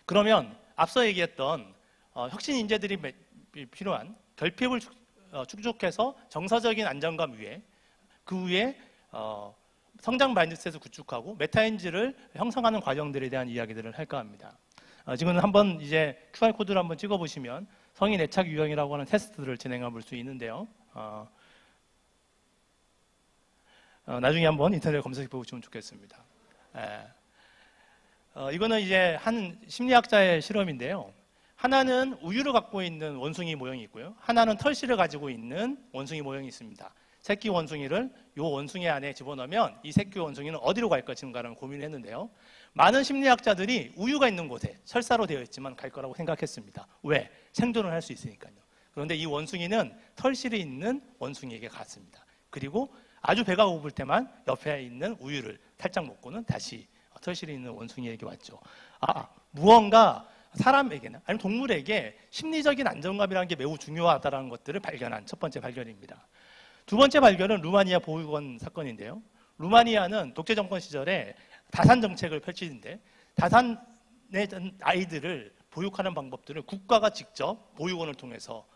그러면 앞서 얘기했던 혁신 인재들이 필요한 결핍을 축적해서 정서적인 안정감 위에 그 위에 성장 마인드셋을 구축하고 메타인지를 형성하는 과정들에 대한 이야기들을 할까 합니다. 지금 한번 이제 QR코드를 한번 찍어보시면 성인 애착 유형이라고 하는 테스트를 진행해 볼 수 있는데요. 나중에 한번 인터넷에 검색해 보시면 좋겠습니다. 이거는 이제 한 심리학자의 실험인데요. 하나는 우유를 갖고 있는 원숭이 모형이 있고요. 하나는 털실을 가지고 있는 원숭이 모형이 있습니다. 새끼 원숭이를 이 원숭이 안에 집어넣으면 이 새끼 원숭이는 어디로 갈 것인가라는 고민을 했는데요. 많은 심리학자들이 우유가 있는 곳에 설사로 되어 있지만 갈 거라고 생각했습니다. 왜? 생존을 할 수 있으니까요. 그런데 이 원숭이는 털실이 있는 원숭이에게 갔습니다. 그리고 아주 배가 고플 때만 옆에 있는 우유를 살짝 먹고는 다시 털실이 있는 원숭이에게 왔죠. 무언가 사람에게나 아니면 동물에게 심리적인 안정감이라는 게 매우 중요하다는 것들을 발견한 첫 번째 발견입니다. 두 번째 발견은 루마니아 보육원 사건인데요. 루마니아는 독재 정권 시절에 다산 정책을 펼치는데 다산의 아이들을 보육하는 방법들을 국가가 직접 보육원을 통해서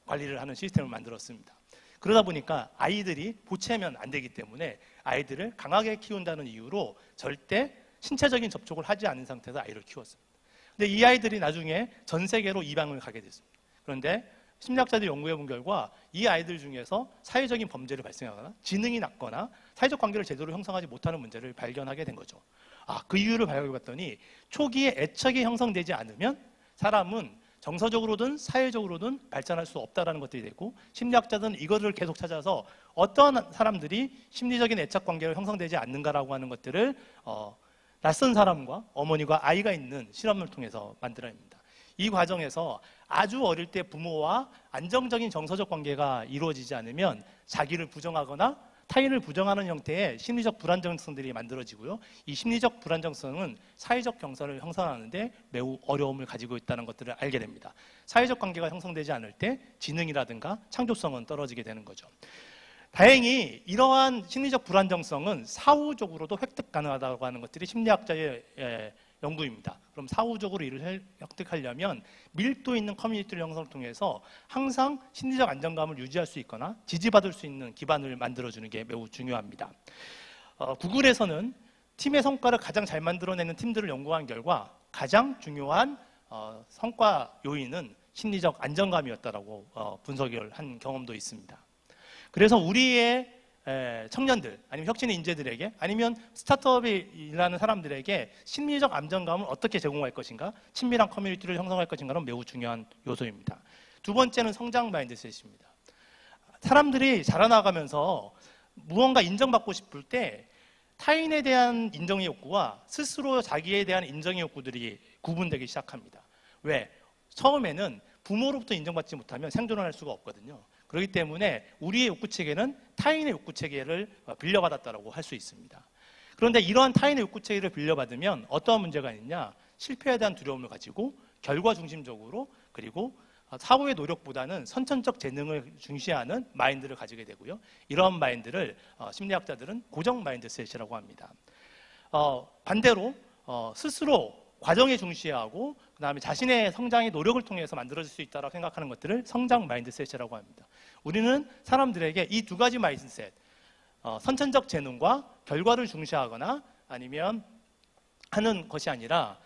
관리를 하는 시스템을 만들었습니다. 그러다 보니까 아이들이 보채면 안 되기 때문에 아이들을 강하게 키운다는 이유로 절대 신체적인 접촉을 하지 않은 상태에서 아이를 키웠습니다. 근데 이 아이들이 나중에 전 세계로 입양을 가게 됐습니다. 그런데 심리학자들이 연구해 본 결과 이 아이들 중에서 사회적인 범죄를 발생하거나 지능이 낮거나 사회적 관계를 제대로 형성하지 못하는 문제를 발견하게 된 거죠. 그 이유를 발견해 봤더니 초기에 애착이 형성되지 않으면 사람은 정서적으로든 사회적으로든 발전할 수 없다는 것들이 되고 심리학자들은 이거를 계속 찾아서 어떤 사람들이 심리적인 애착 관계가 형성되지 않는가라고 하는 것들을 낯선 사람과 어머니가 아이가 있는 실험을 통해서 만들어냅니다. 이 과정에서 아주 어릴 때 부모와 안정적인 정서적 관계가 이루어지지 않으면 자기를 부정하거나 타인을 부정하는 형태의 심리적 불안정성들이 만들어지고요. 이 심리적 불안정성은 사회적 경선을 형성하는데 매우 어려움을 가지고 있다는 것들을 알게 됩니다. 사회적 관계가 형성되지 않을 때 지능이라든가 창조성은 떨어지게 되는 거죠. 다행히 이러한 심리적 불안정성은 사후적으로도 획득 가능하다고 하는 것들이 심리학자의 연구입니다. 그럼 사후적으로 이를 획득하려면 밀도 있는 커뮤니티를 형성을 통해서 항상 심리적 안정감을 유지할 수 있거나 지지받을 수 있는 기반을 만들어주는 게 매우 중요합니다. 구글에서는 팀의 성과를 가장 잘 만들어내는 팀들을 연구한 결과 가장 중요한 성과 요인은 심리적 안정감이었다라고 분석을 한 경험도 있습니다. 그래서 우리의 청년들 아니면 혁신의 인재들에게 아니면 스타트업에 일하는 사람들에게 심리적 안정감을 어떻게 제공할 것인가, 친밀한 커뮤니티를 형성할 것인가는 매우 중요한 요소입니다. 두 번째는 성장 마인드셋입니다. 사람들이 자라나가면서 무언가 인정받고 싶을 때 타인에 대한 인정의 욕구와 스스로 자기에 대한 인정의 욕구들이 구분되기 시작합니다. 왜? 처음에는 부모로부터 인정받지 못하면 생존을 할 수가 없거든요. 그렇기 때문에 우리의 욕구체계는 타인의 욕구체계를 빌려받았다고 할 수 있습니다. 그런데 이러한 타인의 욕구체계를 빌려받으면 어떠한 문제가 있냐? 실패에 대한 두려움을 가지고 결과 중심적으로, 그리고 사고의 노력보다는 선천적 재능을 중시하는 마인드를 가지게 되고요. 이러한 마인드를 심리학자들은 고정 마인드셋이라고 합니다. 반대로 스스로 과정에 중시하고 그다음에 자신의 성장의 노력을 통해서 만들어질 수 있다고 생각하는 것들을 성장 마인드셋이라고 합니다. 우리는 사람들에게 이 두 가지 마인드셋, 선천적 재능과 결과를 중시하거나 아니면 하는 것이 아니라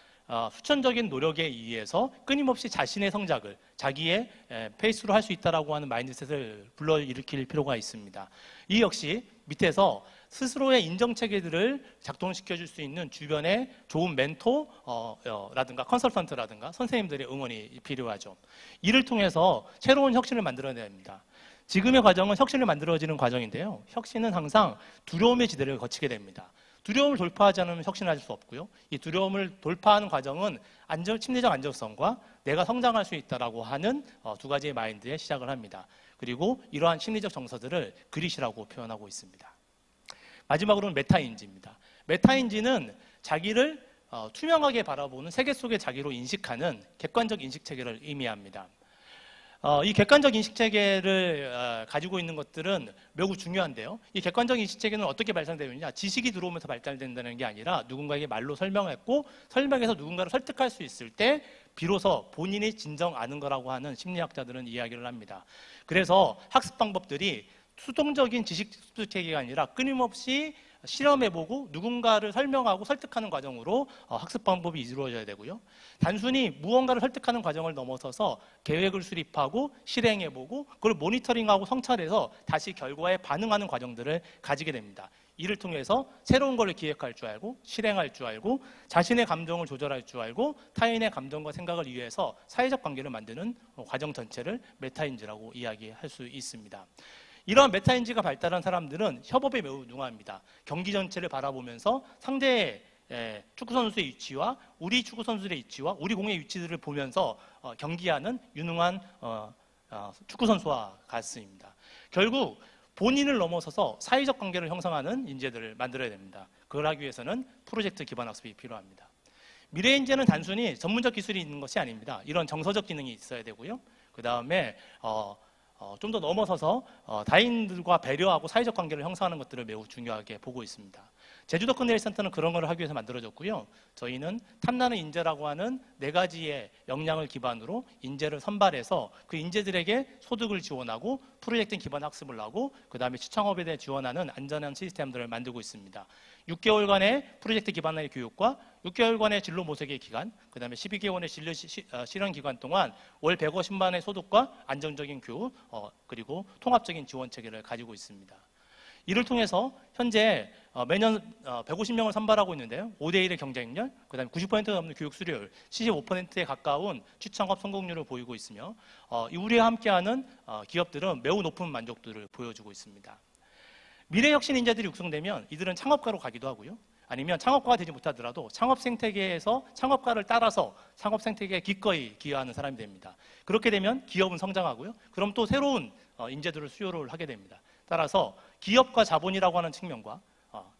수천적인 노력에 의해서 끊임없이 자신의 성장을 자기의 페이스로 할 수 있다라고 하는 마인드셋을 불러일으킬 필요가 있습니다. 이 역시 밑에서 스스로의 인정체계들을 작동시켜줄 수 있는 주변의 좋은 멘토라든가 컨설턴트라든가 선생님들의 응원이 필요하죠. 이를 통해서 새로운 혁신을 만들어내야 합니다. 지금의 과정은 혁신을 만들어지는 과정인데요. 혁신은 항상 두려움의 지대를 거치게 됩니다. 두려움을 돌파하지 않으면 혁신할 수 없고요. 이 두려움을 돌파하는 과정은 심리적 안정성과 내가 성장할 수 있다라고 하는 두 가지의 마인드에 시작을 합니다. 그리고 이러한 심리적 정서들을 그릿이라고 표현하고 있습니다. 마지막으로는 메타인지입니다. 메타인지는 자기를 투명하게 바라보는 세계 속의 자기로 인식하는 객관적 인식체계를 의미합니다. 이 객관적 인식체계를 가지고 있는 것들은 매우 중요한데요. 이 객관적 인식체계는 어떻게 발달되느냐? 지식이 들어오면서 발달된다는 게 아니라 누군가에게 말로 설명했고 설명해서 누군가를 설득할 수 있을 때 비로소 본인이 진정 아는 거라고 하는 심리학자들은 이야기를 합니다. 그래서 학습 방법들이 수동적인 지식 습득 체계가 아니라 끊임없이 실험해보고 누군가를 설명하고 설득하는 과정으로 학습 방법이 이루어져야 되고요. 단순히 무언가를 설득하는 과정을 넘어서서 계획을 수립하고 실행해보고 그걸 모니터링하고 성찰해서 다시 결과에 반응하는 과정들을 가지게 됩니다. 이를 통해서 새로운 걸 기획할 줄 알고 실행할 줄 알고 자신의 감정을 조절할 줄 알고 타인의 감정과 생각을 이해해서 사회적 관계를 만드는 과정 전체를 메타인지라고 이야기할 수 있습니다. 이러한 메타인지가 발달한 사람들은 협업에 매우 능합니다. 경기 전체를 바라보면서 상대의 축구선수의 위치와 우리 축구선수의 위치와 우리 공의 위치들을 보면서 경기하는 유능한 축구선수와 같습니다. 결국 본인을 넘어서서 사회적 관계를 형성하는 인재들을 만들어야 됩니다. 그걸 하기 위해서는 프로젝트 기반 학습이 필요합니다. 미래 인재는 단순히 전문적 기술이 있는 것이 아닙니다. 이런 정서적 기능이 있어야 되고요. 그 다음에 좀 더 넘어서서 다인들과 배려하고 사회적 관계를 형성하는 것들을 매우 중요하게 보고 있습니다. 제주도 컨네일센터는 그런 걸 하기 위해서 만들어졌고요. 저희는 탐나는 인재라고 하는 4가지의 역량을 기반으로 인재를 선발해서 그 인재들에게 소득을 지원하고 프로젝트 기반 학습을 하고 그 다음에 시창업에 대해 지원하는 안전한 시스템들을 만들고 있습니다. 6개월간의 프로젝트 기반의 교육과 6개월간의 진로 모색의 기간, 그 다음에 12개월의 진로 실현 기간 동안 월 150만 원의 소득과 안정적인 교육, 그리고 통합적인 지원 체계를 가지고 있습니다. 이를 통해서 현재 매년 150명을 선발하고 있는데요. 5대1의 경쟁률, 그 다음에 90%가 넘는 교육 수료율, 75%에 가까운 취창업 성공률을 보이고 있으며 우리와 함께하는 기업들은 매우 높은 만족도를 보여주고 있습니다. 미래 혁신 인재들이 육성되면 이들은 창업가로 가기도 하고요. 아니면 창업가가 되지 못하더라도 창업 생태계에서 창업가를 따라서 창업 생태계에 기꺼이 기여하는 사람이 됩니다. 그렇게 되면 기업은 성장하고요. 그럼 또 새로운 인재들을 수요를 하게 됩니다. 따라서 기업과 자본이라고 하는 측면과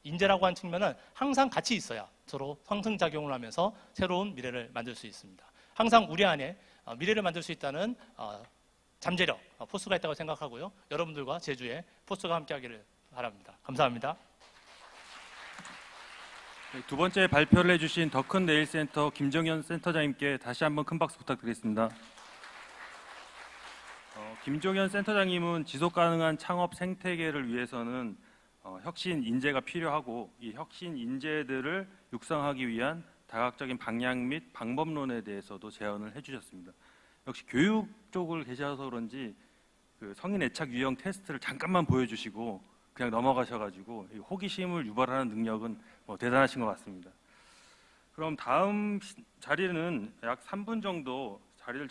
인재라고 하는 측면은 항상 같이 있어야 서로 상승작용을 하면서 새로운 미래를 만들 수 있습니다. 항상 우리 안에 미래를 만들 수 있다는 잠재력, 포스가 있다고 생각하고요. 여러분들과 제주에 포스가 함께하기를 바랍니다. 감사합니다. 두 번째 발표를 해주신 더큰 네일센터 김정현 센터장님께 다시 한번 큰 박수 부탁드리겠습니다. 김종현 센터장님은 지속가능한 창업 생태계를 위해서는 혁신 인재가 필요하고 이 혁신 인재들을 육성하기 위한 다각적인 방향 및 방법론에 대해서도 제언을 해주셨습니다. 역시 교육 쪽을 계셔서 그런지 그 성인 애착 유형 테스트를 잠깐만 보여주시고 그냥 넘어가셔가지고 이 호기심을 유발하는 능력은 대단하신 것 같습니다. 그럼 다음 자리는 약 3분 정도 자리를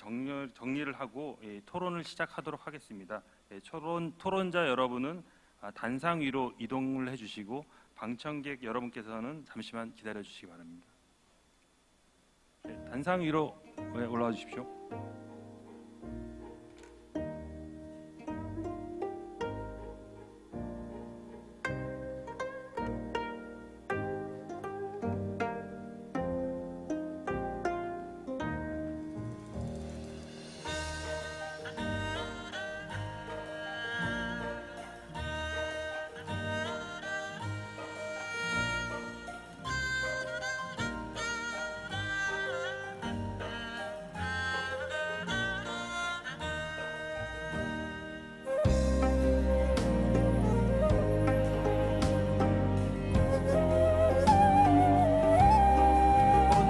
정리를 하고 토론을 시작하도록 하겠습니다. 토론자 여러분은 단상 위로 이동을 해주시고 방청객 여러분께서는 잠시만 기다려 주시기 바랍니다. 단상 위로 올라와 주십시오.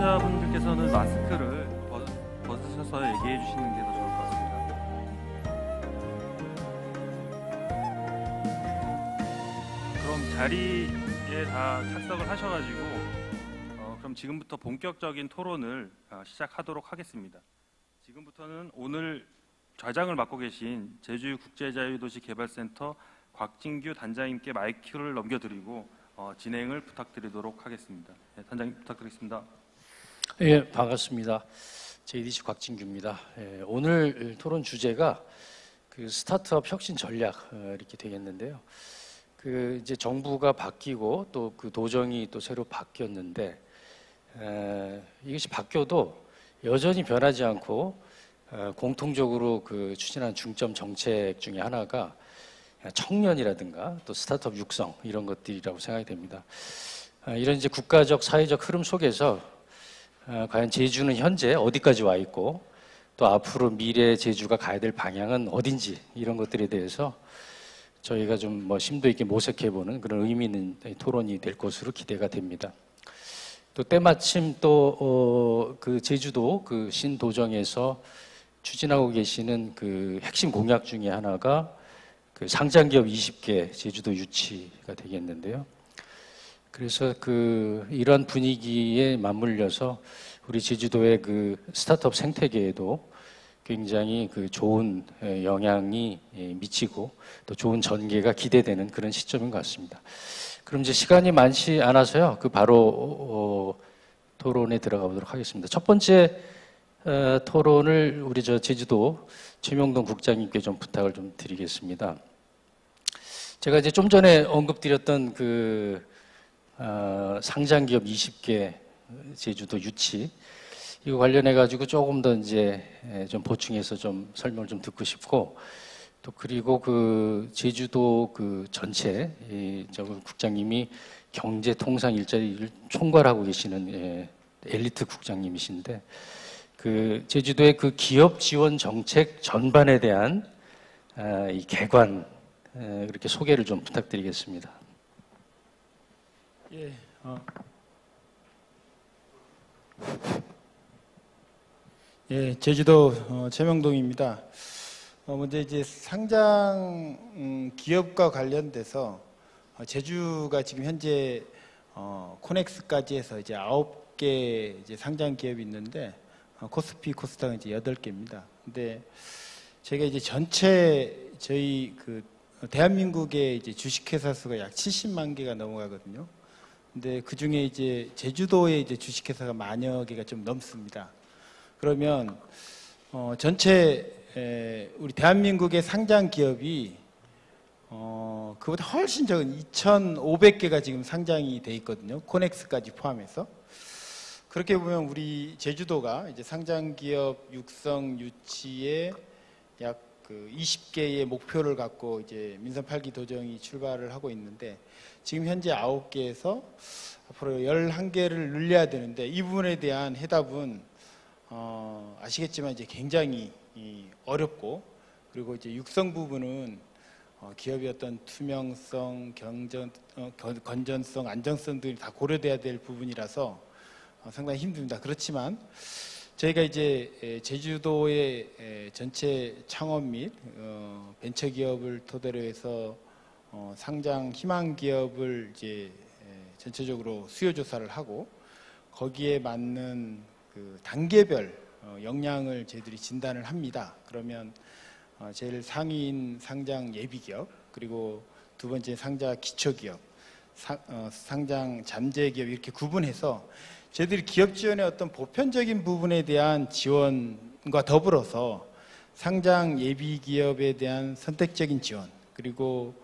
토론자분들께서는 마스크를 벗으셔서 얘기해 주시는 게 더 좋을 것 같습니다. 그럼 자리에 다 착석을 하셔가지고 그럼 지금부터 본격적인 토론을 시작하도록 하겠습니다. 지금부터는 오늘 좌장을 맡고 계신 제주국제자유도시개발센터 곽진규 단장님께 마이크를 넘겨드리고 진행을 부탁드리도록 하겠습니다. 단장님 부탁드리겠습니다. 예, 반갑습니다. JDC 곽진규입니다. 오늘 토론 주제가 그 스타트업 혁신 전략 이렇게 되겠는데요. 그 이제 정부가 바뀌고 또 그 도정이 또 새로 바뀌었는데 이것이 바뀌어도 여전히 변하지 않고 공통적으로 그 추진한 중점 정책 중에 하나가 청년이라든가 또 스타트업 육성 이런 것들이라고 생각이 됩니다. 이런 이제 국가적 사회적 흐름 속에서 과연 제주는 현재 어디까지 와 있고 또 앞으로 미래 제주가 가야 될 방향은 어딘지 이런 것들에 대해서 저희가 좀 심도 있게 모색해보는 그런 의미 있는 토론이 될 것으로 기대가 됩니다. 또 때마침 또 그 제주도 그 신도정에서 추진하고 계시는 그 핵심 공약 중에 하나가 그 상장기업 20개 제주도 유치가 되겠는데요. 그래서 그 이러한 분위기에 맞물려서 우리 제주도의 그 스타트업 생태계에도 굉장히 그 좋은 영향이 미치고 또 좋은 전개가 기대되는 그런 시점인 것 같습니다. 그럼 이제 시간이 많지 않아서요. 그 바로 토론에 들어가 보도록 하겠습니다. 첫 번째 토론을 우리 제주도 최명동 국장님께 좀 부탁을 좀 드리겠습니다. 제가 이제 좀 전에 언급드렸던 그 상장기업 20개 제주도 유치 이거 관련해 가지고 조금 더 이제 좀 보충해서 좀 설명을 좀 듣고 싶고 또 그리고 그 제주도 그 전체 국장님이 경제통상 일자리를 총괄하고 계시는 엘리트 국장님이신데 그 제주도의 그 기업 지원 정책 전반에 대한 이 개관 그렇게 소개를 좀 부탁드리겠습니다. 예, 제주도 최명동입니다. 먼저 이제 상장 기업과 관련돼서 제주가 지금 현재 코넥스까지 해서 이제 9개 이제 상장 기업이 있는데 코스피, 코스닥은 이제 8개입니다. 근데 제가 이제 전체 저희 그 대한민국의 이제 주식회사 수가 약 70만 개가 넘어가거든요. 근데 그 중에 이제 제주도에 이제 주식회사가 만여 개가 좀 넘습니다. 그러면 전체 우리 대한민국의 상장 기업이 그보다 훨씬 적은 2,500개가 지금 상장이 돼 있거든요. 코넥스까지 포함해서. 그렇게 보면 우리 제주도가 이제 상장 기업 육성 유치에 약 그 20개의 목표를 갖고 이제 민선 8기 도정이 출발을 하고 있는데 지금 현재 9개에서 앞으로 11개를 늘려야 되는데 이 부분에 대한 해답은 아시겠지만 이제 굉장히 어렵고 그리고 이제 육성 부분은 기업의 어떤 투명성, 건전성, 안정성 등이 다 고려돼야 될 부분이라서 상당히 힘듭니다. 그렇지만 저희가 이제 제주도의 전체 창업 및 벤처기업을 토대로 해서 상장 희망 기업을 이제 전체적으로 수요 조사를 하고 거기에 맞는 그 단계별 역량을 저희들이 진단을 합니다. 그러면 제일 상위인 상장 예비 기업, 그리고 두 번째 상장 기초 기업, 상장 잠재 기업 이렇게 구분해서 저희들이 기업 지원의 어떤 보편적인 부분에 대한 지원과 더불어서 상장 예비 기업에 대한 선택적인 지원, 그리고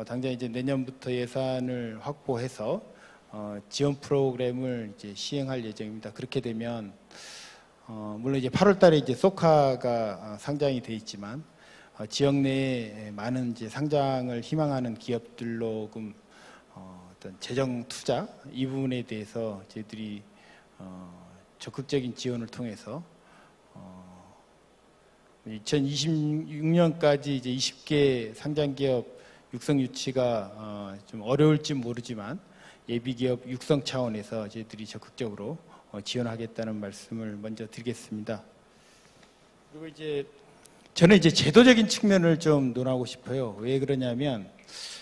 당장 이제 내년부터 예산을 확보해서 지원 프로그램을 이제 시행할 예정입니다. 그렇게 되면 물론 이제 8월달에 이제 소카가 상장이 돼 있지만 지역 내에 많은 이제 상장을 희망하는 기업들로 어떤 재정 투자 이 부분에 대해서 저희들이 적극적인 지원을 통해서 2026년까지 이제 20개 상장 기업 육성 유치가 좀 어려울지 모르지만 예비 기업 육성 차원에서 저희들이 적극적으로 지원하겠다는 말씀을 먼저 드리겠습니다. 그리고 이제 저는 이제 제도적인 측면을 좀 논하고 싶어요. 왜 그러냐면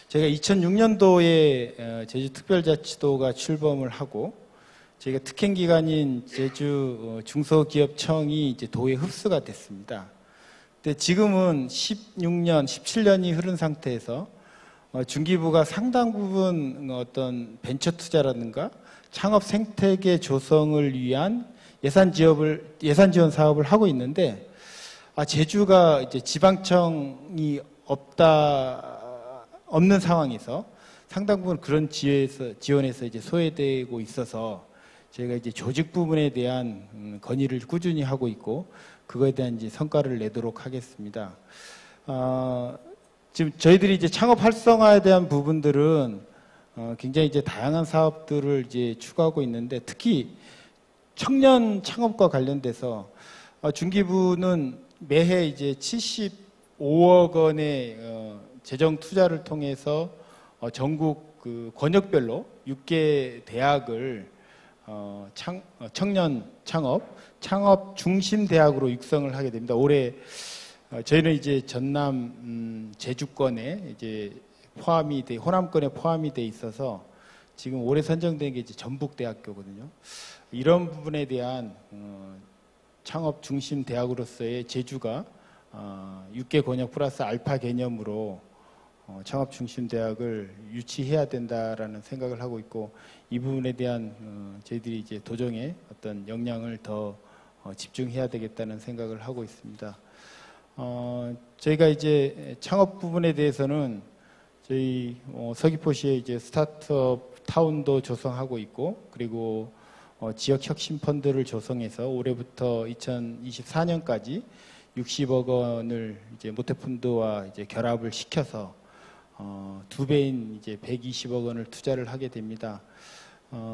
제가 2006년도에 제주특별자치도가 출범을 하고 저희가 특행 기관인 제주 중소기업청이 이제 도에 흡수가 됐습니다. 근데 지금은 16년, 17년이 흐른 상태에서 중기부가 상당 부분 어떤 벤처 투자라든가 창업 생태계 조성을 위한 예산 지원 사업을 하고 있는데 제주가 이제 지방청이 없는 상황에서 상당 부분 그런 지원에서 이제 소외되고 있어서 저희가 이제 조직 부분에 대한 건의를 꾸준히 하고 있고 그거에 대한 이제 성과를 내도록 하겠습니다. 지금 저희들이 이제 창업 활성화에 대한 부분들은 굉장히 이제 다양한 사업들을 이제 추구하고 있는데 특히 청년 창업과 관련돼서 중기부는 매해 이제 75억 원의 재정 투자를 통해서 전국 그 권역별로 6개 대학을 청년 창업 중심 대학으로 육성을 하게 됩니다. 올해 저희는 이제 전남 제주권에 이제 호남권에 포함이 돼 있어서 지금 올해 선정된 게 이제 전북대학교거든요. 이런 부분에 대한 창업 중심 대학으로서의 제주가 6개 권역 플러스 알파 개념으로 창업 중심 대학을 유치해야 된다라는 생각을 하고 있고 이 부분에 대한 저희들이 이제 도정의 어떤 역량을 더 집중해야 되겠다는 생각을 하고 있습니다. 저희가 이제 창업 부분에 대해서는 저희 서귀포시에 이제 스타트업 타운도 조성하고 있고 그리고 지역 혁신 펀드를 조성해서 올해부터 2024년까지 60억 원을 이제 모태펀드와 이제 결합을 시켜서 2배인 이제 120억 원을 투자를 하게 됩니다.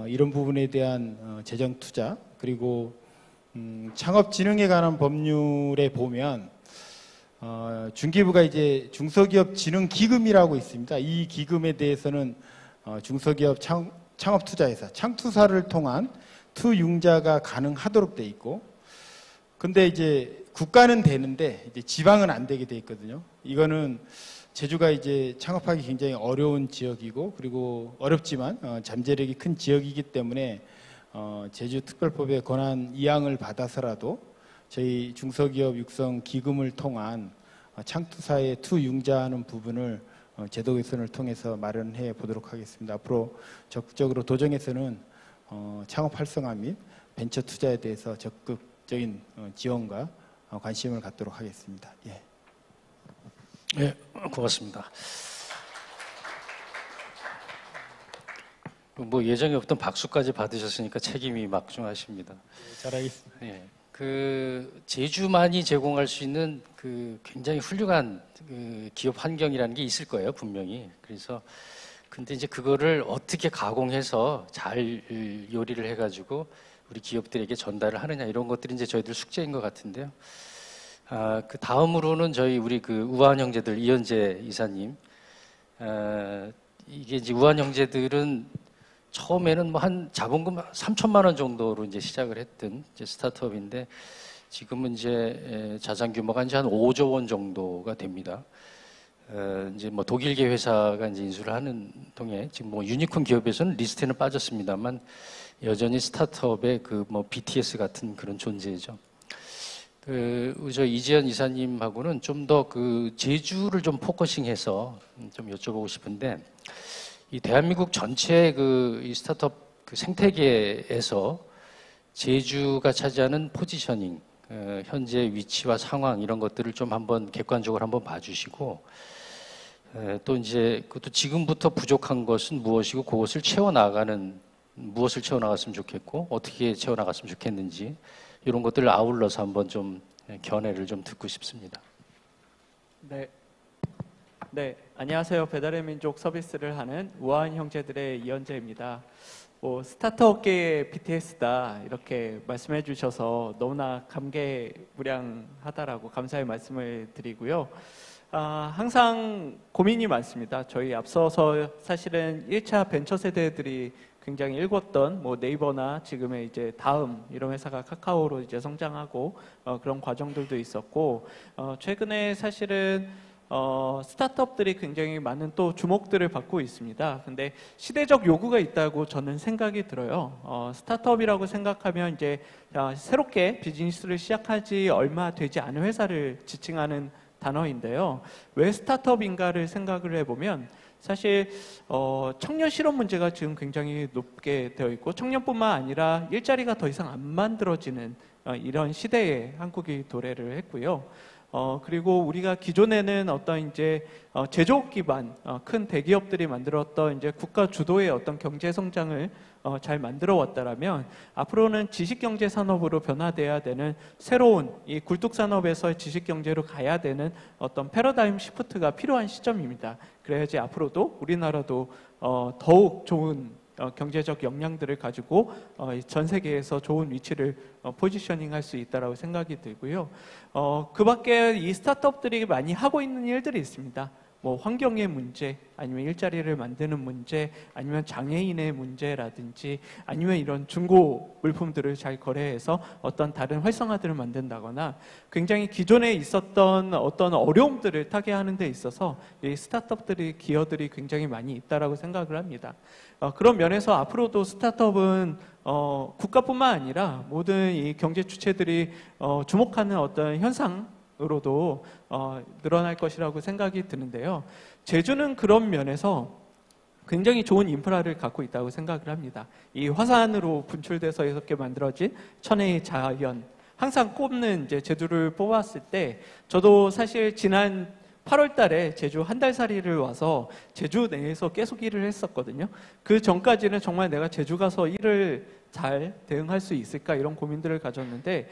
이런 부분에 대한 재정 투자 그리고 창업진흥에 관한 법률에 보면 중기부가 이제 중소기업진흥기금이라고 있습니다. 이 기금에 대해서는 중소기업 창업투자회사 창투사를 통한 투융자가 가능하도록 돼 있고 근데 이제 국가는 되는데 이제 지방은 안 되게 돼 있거든요. 이거는 제주가 이제 창업하기 굉장히 어려운 지역이고 그리고 어렵지만 잠재력이 큰 지역이기 때문에 제주특별법의 권한 이양을 받아서라도 저희 중소기업 육성 기금을 통한 창투사의 투융자하는 부분을 제도 개선을 통해서 마련해 보도록 하겠습니다. 앞으로 적극적으로 도정에서는 창업 활성화 및 벤처 투자에 대해서 적극적인 지원과 관심을 갖도록 하겠습니다. 예. 네, 고맙습니다. 뭐 예정에 없던 박수까지 받으셨으니까 책임이 막중하십니다. 잘하겠습니다. 예. 그 제주만이 제공할 수 있는 그 굉장히 훌륭한 그 기업 환경이라는 게 있을 거예요, 분명히. 그래서 근데 이제 그거를 어떻게 가공해서 잘 요리를 해가지고 우리 기업들에게 전달을 하느냐 이런 것들이 이제 저희들 숙제인 것 같은데요. 그 다음으로는 우리 그 우한 형제들 이현재 이사님. 이게 이제 우한 형제들은 처음에는 뭐 한 자본금 3천만 원 정도로 이제 시작을 했던 이제 스타트업인데 지금은 이제 자산 규모가 이제 한 5조 원 정도가 됩니다. 이제 뭐 독일계 회사가 이제 인수를 하는 동에 지금 뭐 유니콘 기업에서는 리스트에는 빠졌습니다만 여전히 스타트업의 그 뭐 BTS 같은 그런 존재죠. 저 이지연 이사님하고는 좀 더 그 제주를 좀 포커싱해서 좀 여쭤보고 싶은데, 이 대한민국 전체 이 스타트업 그 생태계에서 제주가 차지하는 포지셔닝, 현재 위치와 상황 이런 것들을 좀 한번 객관적으로 한번 봐주시고, 또 이제 그것도 지금부터 부족한 것은 무엇이고 그것을 무엇을 채워나갔으면 좋겠고 어떻게 채워나갔으면 좋겠는지 이런 것들을 아울러서 한번 좀 견해를 좀 듣고 싶습니다. 네, 안녕하세요. 배달의 민족 서비스를 하는 우아한 형제들의 이현재입니다. 스타트업계의 BTS다 이렇게 말씀해 주셔서 너무나 감개무량하다라고 감사의 말씀을 드리고요. 항상 고민이 많습니다. 저희 앞서서 사실은 1차 벤처 세대들이 굉장히 일궜던 네이버나 지금의 이제 다음 이런 회사가 카카오로 이제 성장하고 그런 과정들도 있었고, 최근에 사실은 스타트업들이 굉장히 많은 또 주목들을 받고 있습니다. 근데 시대적 요구가 있다고 저는 생각이 들어요. 스타트업이라고 생각하면 이제 새롭게 비즈니스를 시작하지 얼마 되지 않은 회사를 지칭하는 단어인데요. 왜 스타트업인가를 생각을 해보면 사실 청년 실업 문제가 지금 굉장히 높게 되어 있고, 청년뿐만 아니라 일자리가 더 이상 안 만들어지는 이런 시대에 한국이 도래를 했고요. 그리고 우리가 기존에는 어떤 이제 제조업 기반 큰 대기업들이 만들었던 이제 국가 주도의 어떤 경제 성장을 잘 만들어 왔다라면, 앞으로는 지식경제 산업으로 변화돼야 되는 새로운 이 굴뚝산업에서 지식경제로 가야 되는 어떤 패러다임 시프트가 필요한 시점입니다. 그래야지 앞으로도 우리나라도 더욱 좋은 경제적 역량들을 가지고 전 세계에서 좋은 위치를 포지셔닝할 수 있다라고 생각이 들고요. 그 밖에 이 스타트업들이 많이 하고 있는 일들이 있습니다. 환경의 문제, 아니면 일자리를 만드는 문제, 아니면 장애인의 문제라든지, 아니면 이런 중고 물품들을 잘 거래해서 어떤 다른 활성화들을 만든다거나, 굉장히 기존에 있었던 어떤 어려움들을 타개하는 데 있어서 이 스타트업들이, 기여들이 굉장히 많이 있다라고 생각을 합니다. 그런 면에서 앞으로도 스타트업은 국가뿐만 아니라 모든 이 경제 주체들이 주목하는 어떤 현상으로도 늘어날 것이라고 생각이 드는데요. 제주는 그런 면에서 굉장히 좋은 인프라를 갖고 있다고 생각을 합니다. 이 화산으로 분출돼서 이렇게 만들어진 천혜의 자연, 항상 꼽는 이제 제주를 뽑았을 때, 저도 사실 지난 8월 달에 제주 한 달 살이를 와서 제주 내에서 계속 일을 했었거든요. 그 전까지는 정말 내가 제주 가서 일을 잘 대응할 수 있을까 이런 고민들을 가졌는데,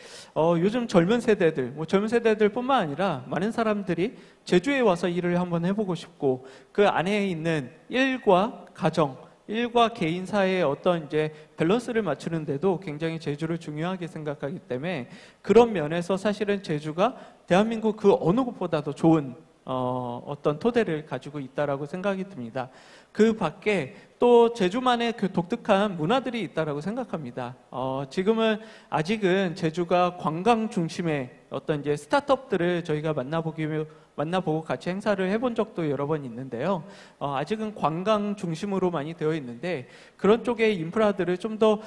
요즘 젊은 세대들뿐만 아니라 많은 사람들이 제주에 와서 일을 한번 해보고 싶고, 그 안에 있는 일과 가정, 일과 개인사의 어떤 이제 밸런스를 맞추는데도 굉장히 제주를 중요하게 생각하기 때문에, 그런 면에서 사실은 제주가 대한민국 그 어느 곳보다도 좋은 어떤 토대를 가지고 있다라고 생각이 듭니다. 그 밖에 또 제주만의 그 독특한 문화들이 있다라고 생각합니다. 아직은 제주가 관광 중심의 어떤 이제 스타트업들을 저희가 만나보고 같이 행사를 해본 적도 여러 번 있는데요. 아직은 관광 중심으로 많이 되어 있는데, 그런 쪽의 인프라들을 좀 더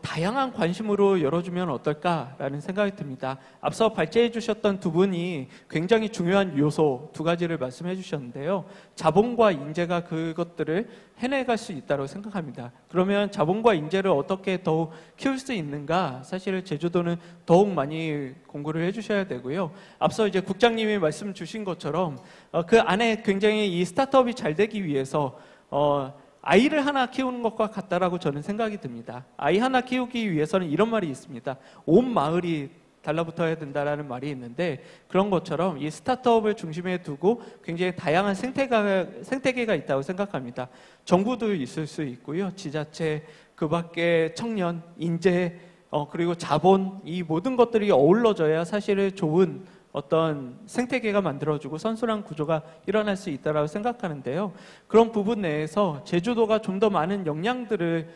다양한 관심으로 열어주면 어떨까라는 생각이 듭니다. 앞서 발제해 주셨던 두 분이 굉장히 중요한 요소 두 가지를 말씀해 주셨는데요. 자본과 인재가 그것들을 해내갈 수 있다고 생각합니다. 그러면 자본과 인재를 어떻게 더욱 키울 수 있는가? 사실 제주도는 더욱 많이 공부를 해주셔야 되고요. 앞서 이제 국장님이 말씀 주신 것처럼 그 안에 굉장히 이 스타트업이 잘 되기 위해서 아이를 하나 키우는 것과 같다라고 저는 생각이 듭니다. 아이 하나 키우기 위해서는 이런 말이 있습니다. 온 마을이 달라붙어야 된다라는 말이 있는데, 그런 것처럼 이 스타트업을 중심에 두고 굉장히 다양한 생태계가 있다고 생각합니다. 정부도 있을 수 있고요. 지자체, 그 밖에 청년, 인재, 그리고 자본, 이 모든 것들이 어우러져야 사실은 좋은 어떤 생태계가 만들어지고 선순환 구조가 일어날 수 있다고 생각하는데요. 그런 부분 내에서 제주도가 좀 더 많은 역량들을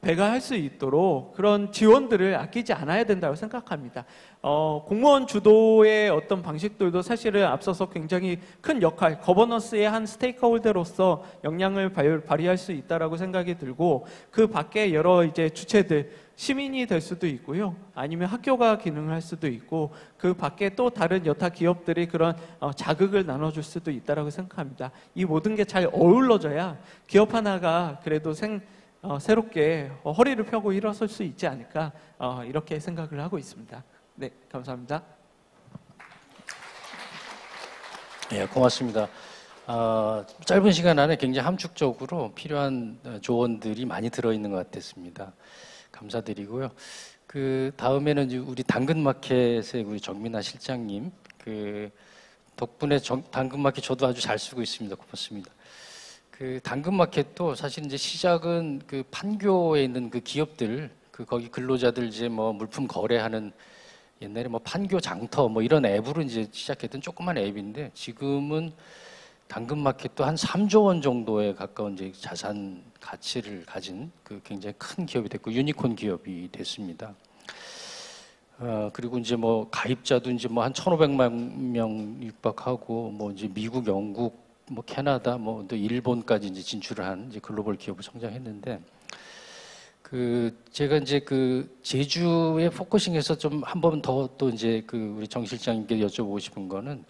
배가할 수 있도록 그런 지원들을 아끼지 않아야 된다고 생각합니다. 공무원 주도의 어떤 방식들도 사실은 앞서서 굉장히 큰 역할, 거버넌스의 한 스테이크홀더로서 역량을 발휘할 수 있다라고 생각이 들고, 그 밖에 여러 이제 주체들, 시민이 될 수도 있고요. 아니면 학교가 기능을 할 수도 있고, 그 밖에 또 다른 여타 기업들이 그런 자극을 나눠줄 수도 있다라고 생각합니다. 이 모든 게 잘 어우러져야 기업 하나가 그래도 새롭게 허리를 펴고 일어설 수 있지 않을까, 이렇게 생각을 하고 있습니다. 네, 감사합니다. 네, 고맙습니다. 짧은 시간 안에 굉장히 함축적으로 필요한 조언들이 많이 들어있는 것 같았습니다. 감사드리고요. 그 다음에는 이제 우리 당근마켓의 우리 정민아 실장님, 그 덕분에 당근마켓 저도 아주 잘 쓰고 있습니다. 고맙습니다. 그 당근마켓도 사실 이제 시작은 그 판교에 있는 그 기업들, 그 거기 근로자들 이제 뭐 물품 거래하는, 옛날에 뭐 판교 장터 뭐 이런 앱으로 이제 시작했던 조그만 앱인데, 지금은 당근마켓도 한 3조 원 정도에 가까운 이제 자산 가치를 가진 그 굉장히 큰 기업이 됐고, 유니콘 기업이 됐습니다. 그리고 이제 뭐 가입자도 이제 뭐 한 1,500만 명 육박하고, 뭐 이제 미국, 영국, 뭐 캐나다, 뭐 또 일본까지 이제 진출을 한 이제 글로벌 기업으로 성장했는데, 그 제가 이제 그 제주에 포커싱해서 좀 한 번 더 또 이제 그 우리 정 실장님께 여쭤보고 싶은 거는,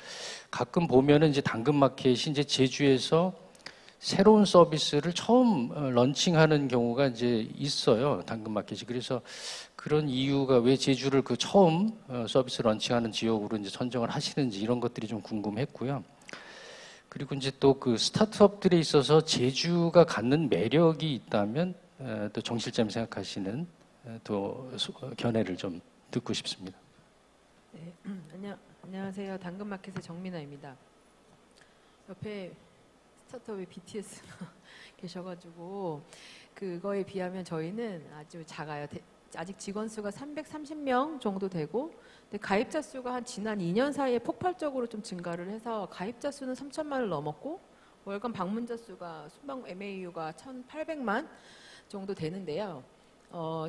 가끔 보면은 이제 당근마켓이 이제 제주에서 새로운 서비스를 처음 런칭하는 경우가 이제 있어요. 당근마켓이. 그래서 그런 이유가 왜 제주를 그 처음 서비스 런칭하는 지역으로 이제 선정을 하시는지, 이런 것들이 좀 궁금했고요. 그리고 이제 또 그 스타트업들에 있어서 제주가 갖는 매력이 있다면 또 정 실장님 생각하시는 또 견해를 좀 듣고 싶습니다. 네, 안녕하세요. 당근마켓의 정민아입니다. 옆에 스타트업의 BTS가 계셔가지고 그거에 비하면 저희는 아주 작아요. 아직 직원 수가 330명 정도 되고, 근데 가입자 수가 한 지난 2년 사이에 폭발적으로 좀 증가를 해서 가입자 수는 3천만을 넘었고, 월간 방문자 수가 순방 MAU가 1,800만 정도 되는데요.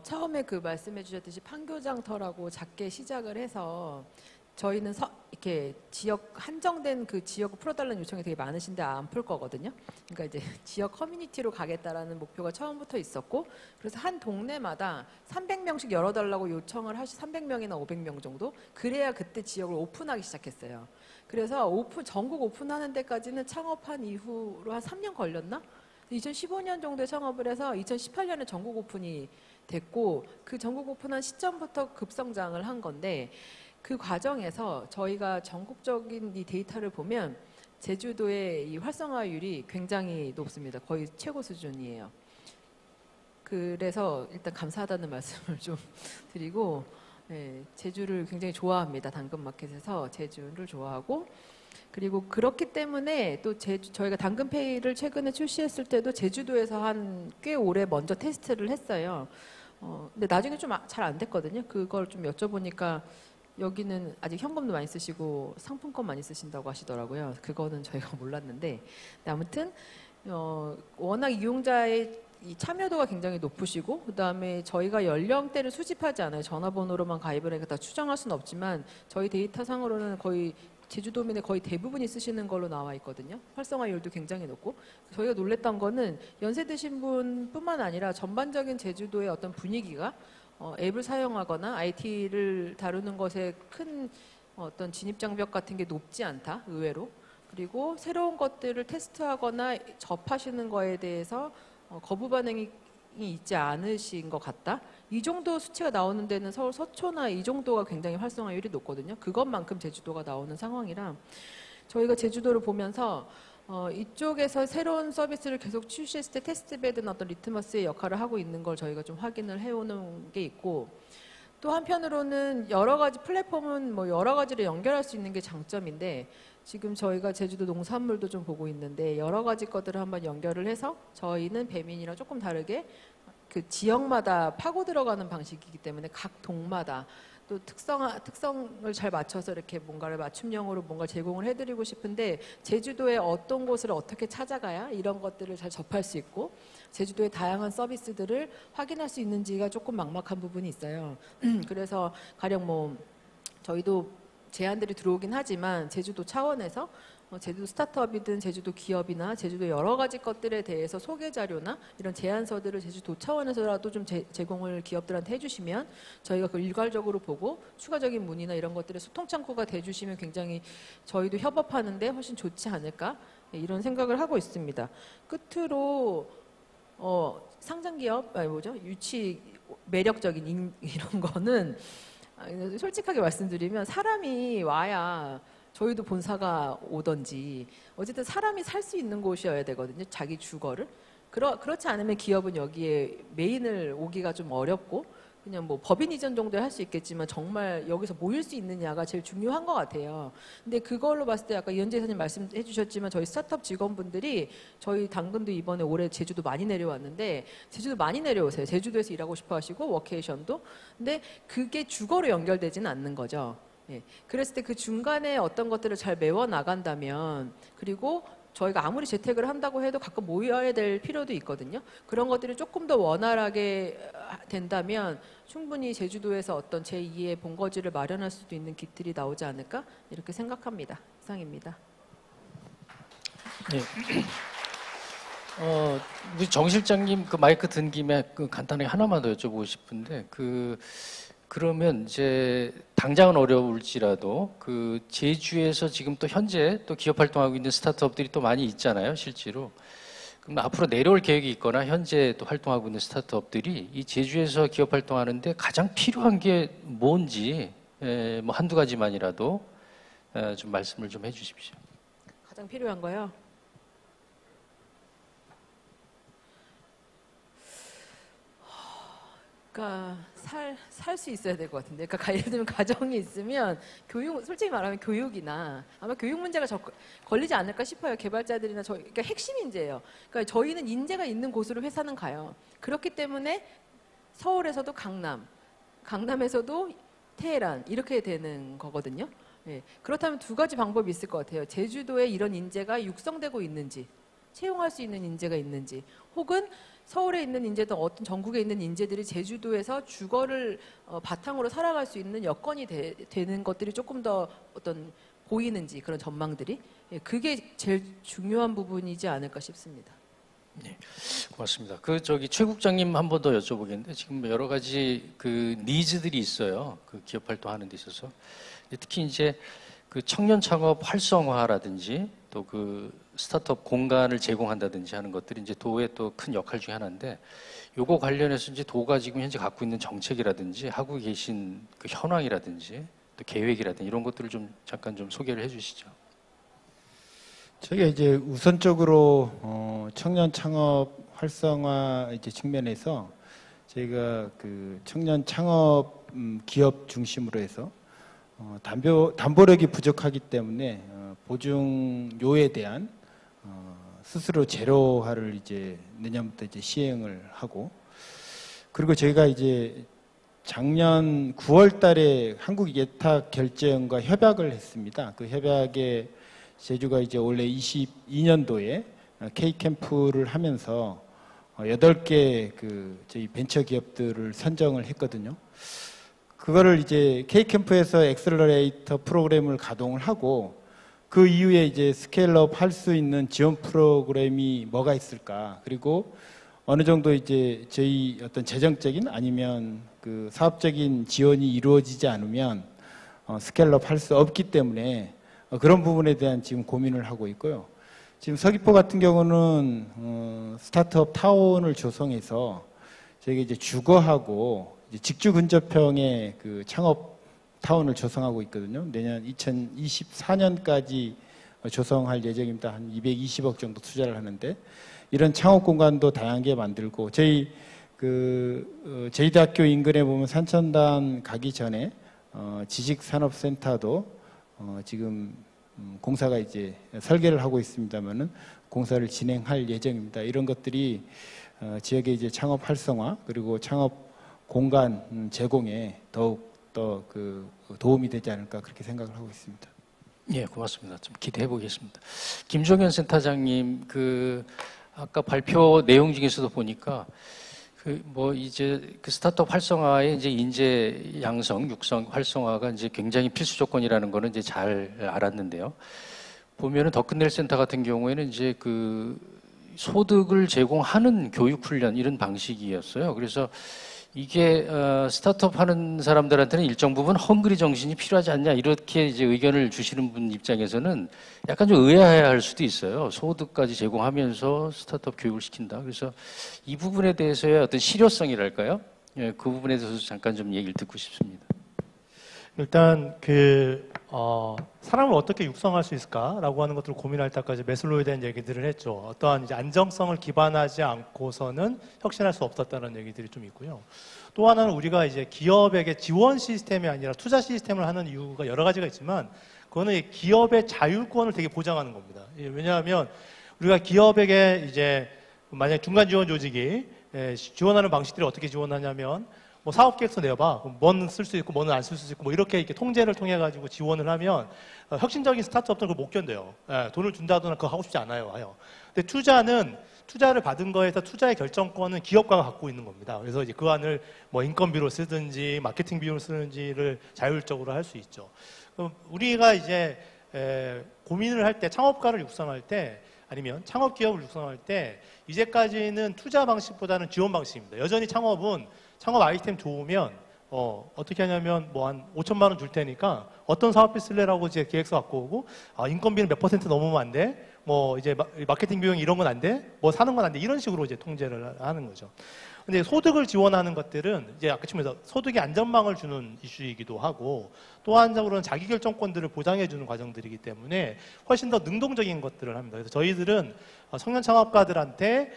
처음에 그 말씀해 주셨듯이 판교장터라고 작게 시작을 해서, 저희는 이렇게 지역 한정된 그 지역을 풀어달라는 요청이 되게 많으신데 안 풀 거거든요. 그러니까 이제 지역 커뮤니티로 가겠다라는 목표가 처음부터 있었고, 그래서 한 동네마다 300명씩 열어달라고 요청을 300명이나 500명 정도, 그래야 그때 지역을 오픈하기 시작했어요. 그래서 전국 오픈하는 데까지는 창업한 이후로 한 3년 걸렸나? 2015년 정도에 창업을 해서 2018년에 전국 오픈이 됐고, 그 전국 오픈한 시점부터 급성장을 한 건데, 그 과정에서 저희가 전국적인 이 데이터를 보면 제주도의 이 활성화율이 굉장히 높습니다. 거의 최고 수준이에요. 그래서 일단 감사하다는 말씀을 좀 드리고, 네, 제주를 굉장히 좋아합니다. 당근마켓에서 제주를 좋아하고, 그리고 그렇기 때문에 또 저희가 당근페이를 최근에 출시했을 때도 제주도에서 한 꽤 오래 먼저 테스트를 했어요. 근데 나중에 좀 잘 안 됐거든요. 그걸 좀 여쭤보니까 여기는 아직 현금도 많이 쓰시고 상품권 많이 쓰신다고 하시더라고요. 그거는 저희가 몰랐는데, 아무튼 워낙 이용자의 이 참여도가 굉장히 높으시고, 그다음에 저희가 연령대를 수집하지 않아요. 전화번호로만 가입을 해서 다 추정할 수는 없지만 저희 데이터상으로는 거의 제주도민의 거의 대부분이 쓰시는 걸로 나와 있거든요. 활성화율도 굉장히 높고, 저희가 놀랬던 거는 연세 드신 분뿐만 아니라 전반적인 제주도의 어떤 분위기가 앱을 사용하거나 IT를 다루는 것에 큰 어떤 진입장벽 같은 게 높지 않다, 의외로. 그리고 새로운 것들을 테스트하거나 접하시는 거에 대해서 거부 반응이 있지 않으신 것 같다. 이 정도 수치가 나오는 데는 서울 서초나 이 정도가 굉장히 활성화율이 높거든요. 그것만큼 제주도가 나오는 상황이라, 저희가 제주도를 보면서 이쪽에서 새로운 서비스를 계속 출시했을 때 테스트베드나 어떤 리트머스의 역할을 하고 있는 걸 저희가 좀 확인을 해오는 게 있고, 또 한편으로는 여러 가지 플랫폼은 뭐 여러 가지를 연결할 수 있는 게 장점인데, 지금 저희가 제주도 농산물도 좀 보고 있는데 여러 가지 것들을 한번 연결을 해서, 저희는 배민이랑 조금 다르게 그 지역마다 파고 들어가는 방식이기 때문에 각 동마다 또 특성을 잘 맞춰서 이렇게 뭔가를 맞춤형으로 뭔가 제공을 해드리고 싶은데 제주도의 어떤 곳을 어떻게 찾아가야 이런 것들을 잘 접할 수 있고 제주도의 다양한 서비스들을 확인할 수 있는지가 조금 막막한 부분이 있어요. 그래서 가령 뭐 저희도 제안들이 들어오긴 하지만 제주도 차원에서 제주도 스타트업이든 제주도 기업이나 제주도 여러 가지 것들에 대해서 소개 자료나 이런 제안서들을 제주도 차원에서라도 좀 제공을 기업들한테 해주시면 저희가 그걸 일괄적으로 보고 추가적인 문의나 이런 것들의 소통 창구가 돼주시면 굉장히 저희도 협업하는데 훨씬 좋지 않을까 이런 생각을 하고 있습니다. 끝으로 상장기업 유치 매력적인 이런 거는 솔직하게 말씀드리면 사람이 와야 저희도 본사가 오던지 어쨌든 사람이 살 수 있는 곳이어야 되거든요. 자기 주거를. 그렇지 않으면 기업은 여기에 메인을 오기가 좀 어렵고 그냥 뭐 법인 이전 정도에 할 수 있겠지만 정말 여기서 모일 수 있느냐가 제일 중요한 것 같아요. 근데 그걸로 봤을 때 아까 이현재 이사님 말씀해 주셨지만 저희 스타트업 직원분들이 저희 당근도 이번에 올해 제주도 많이 내려왔는데 제주도 많이 내려오세요. 제주도에서 일하고 싶어 하시고 워케이션도. 근데 그게 주거로 연결되지는 않는 거죠. 예. 그랬을 때 그 중간에 어떤 것들을 잘 메워 나간다면 그리고 저희가 아무리 재택을 한다고 해도 가끔 모여야 될 필요도 있거든요. 그런 것들이 조금 더 원활하게 된다면 충분히 제주도에서 어떤 제2의 본거지를 마련할 수도 있는 길들이 나오지 않을까 이렇게 생각합니다. 이상입니다. 네. 우리 정 실장님 그 마이크 든 김에 간단하게 하나만 더 여쭤보고 싶은데 그러면 이제 당장은 어려울지라도 그 제주에서 지금 또 현재 또 기업 활동하고 있는 스타트업들이 또 많이 있잖아요, 실제로. 그럼 앞으로 내려올 계획이 있거나 현재 또 활동하고 있는 스타트업들이 이 제주에서 기업 활동하는데 가장 필요한 게 뭔지 뭐 한두 가지만이라도 좀 말씀을 좀 해주십시오. 가장 필요한 거요? 그러니까 살 수 있어야 될 것 같은데, 그러니까 예를 들면 가정이 있으면 솔직히 말하면 교육이나 아마 교육 문제가 걸리지 않을까 싶어요. 개발자들이나 그러니까 핵심 인재예요. 그러니까 저희는 인재가 있는 곳으로 회사는 가요. 그렇기 때문에 서울에서도 강남에서도 테헤란 이렇게 되는 거거든요. 예. 그렇다면 두 가지 방법이 있을 것 같아요. 제주도에 이런 인재가 육성되고 있는지, 채용할 수 있는 인재가 있는지, 혹은 서울에 있는 인재든 어떤 전국에 있는 인재들이 제주도에서 주거를 바탕으로 살아갈 수 있는 여건이 되는 것들이 조금 더 어떤 보이는지 그런 전망들이 그게 제일 중요한 부분이지 않을까 싶습니다. 네, 고맙습니다. 최 국장님 한 번 더 여쭤보겠는데 지금 여러 가지 그 니즈들이 있어요. 그 기업 활동하는 데 있어서 특히 이제 그 청년 창업 활성화라든지 또 그 스타트업 공간을 제공한다든지 하는 것들이 이제 도의 또 큰 역할 중에 하나인데 요거 관련해서 이제 도가 지금 현재 갖고 있는 정책이라든지 하고 계신 그 현황이라든지 또 계획이라든지 이런 것들을 좀 잠깐 좀 소개를 해주시죠. 저희가 이제 우선적으로 청년 창업 활성화 이제 측면에서 저희가 그 청년 창업 기업 중심으로 해서 담보력이 부족하기 때문에 보증료에 대한 스스로 제로화를 이제 내년부터 이제 시행을 하고, 그리고 저희가 이제 작년 9월달에 한국예탁결제원과 협약을 했습니다. 그 협약에 제주가 이제 원래 22년도에 K캠프를 하면서 8개 그 저희 벤처 기업들을 선정을 했거든요. 그거를 이제 K캠프에서 엑셀러레이터 프로그램을 가동을 하고 그 이후에 이제 스케일업 할 수 있는 지원 프로그램이 뭐가 있을까, 그리고 어느 정도 이제 저희 어떤 재정적인 아니면 그 사업적인 지원이 이루어지지 않으면 스케일업 할 수 없기 때문에 그런 부분에 대한 지금 고민을 하고 있고요. 지금 서귀포 같은 경우는 스타트업 타운을 조성해서 저희가 이제 주거하고 이제 직주 근접형의 그 창업 타운을 조성하고 있거든요. 내년 2024년까지 조성할 예정입니다. 한 220억 정도 투자를 하는데 이런 창업 공간도 다양하게 만들고 저희 저희 대학교 인근에 보면 산천단 가기 전에 지식산업센터도 지금 공사가 이제 설계를 하고 있습니다만은 공사를 진행할 예정입니다. 이런 것들이 지역의 이제 창업 활성화 그리고 창업 공간 제공에 더욱 또 그 도움이 되지 않을까 그렇게 생각을 하고 있습니다. 예, 고맙습니다. 좀 기대해 보겠습니다. 김종현 센터장님, 아까 발표 내용 중에서도 보니까 이제 스타트업 활성화의 이제 인재 양성, 육성 활성화가 이제 굉장히 필수 조건이라는 거는 이제 잘 알았는데요. 보면은 더 끝낼 센터 같은 경우에는 이제 소득을 제공하는 교육 훈련 이런 방식이었어요. 그래서 이게 스타트업 하는 사람들한테는 일정 부분 헝그리 정신이 필요하지 않냐 이렇게 이제 의견을 주시는 분 입장에서는 약간 좀 의아해할 수도 있어요. 소득까지 제공하면서 스타트업 교육을 시킨다. 그래서 이 부분에 대해서의 어떤 실효성이랄까요? 예, 그 부분에 대해서 잠깐 좀 얘기를 듣고 싶습니다. 일단 사람을 어떻게 육성할 수 있을까라고 하는 것들을 고민할 때까지 매슬로우에 대한 얘기들을 했죠. 어떠한 이제 안정성을 기반하지 않고서는 혁신할 수 없었다는 얘기들이 좀 있고요. 또 하나는 우리가 이제 기업에게 지원 시스템이 아니라 투자 시스템을 하는 이유가 여러 가지가 있지만 그거는 기업의 자율권을 되게 보장하는 겁니다. 왜냐하면 우리가 기업에게 이제 만약 중간 지원 조직이 지원하는 방식들이 어떻게 지원하냐면 사업 계획서 내봐. 뭐는 쓸 수 있고 뭐는 안 쓸 수 있고 이렇게 통제를 통해 가지고 지원을 하면 혁신적인 스타트업들은 그걸 못 견뎌요. 돈을 준다거나 그거 하고 싶지 않아요. 근데 투자를 받은 거에서 투자의 결정권은 기업가가 갖고 있는 겁니다. 그래서 이제 그 안을 인건비로 쓰든지 마케팅 비용을 쓰는지를 자율적으로 할 수 있죠. 그럼 우리가 이제 고민을 할 때 창업가를 육성할 때 아니면 창업 기업을 육성할 때 이제까지는 투자 방식보다는 지원 방식입니다. 여전히 창업 아이템 좋으면 어떻게 하냐면 한 5천만 원 줄 테니까 어떤 사업비 쓸래라고 이제 계획서 갖고 오고 인건비는 몇 % 넘으면 안 돼. 이제 마케팅 비용 이런 건 안 돼. 사는 건 안 돼. 이런 식으로 이제 통제를 하는 거죠. 근데 소득을 지원하는 것들은 이제 아까 쯤에서 소득의 안전망을 주는 이슈이기도 하고 또 한쪽으로는 자기결정권들을 보장해주는 과정들이기 때문에 훨씬 더 능동적인 것들을 합니다. 그래서 저희들은 청년 창업가들한테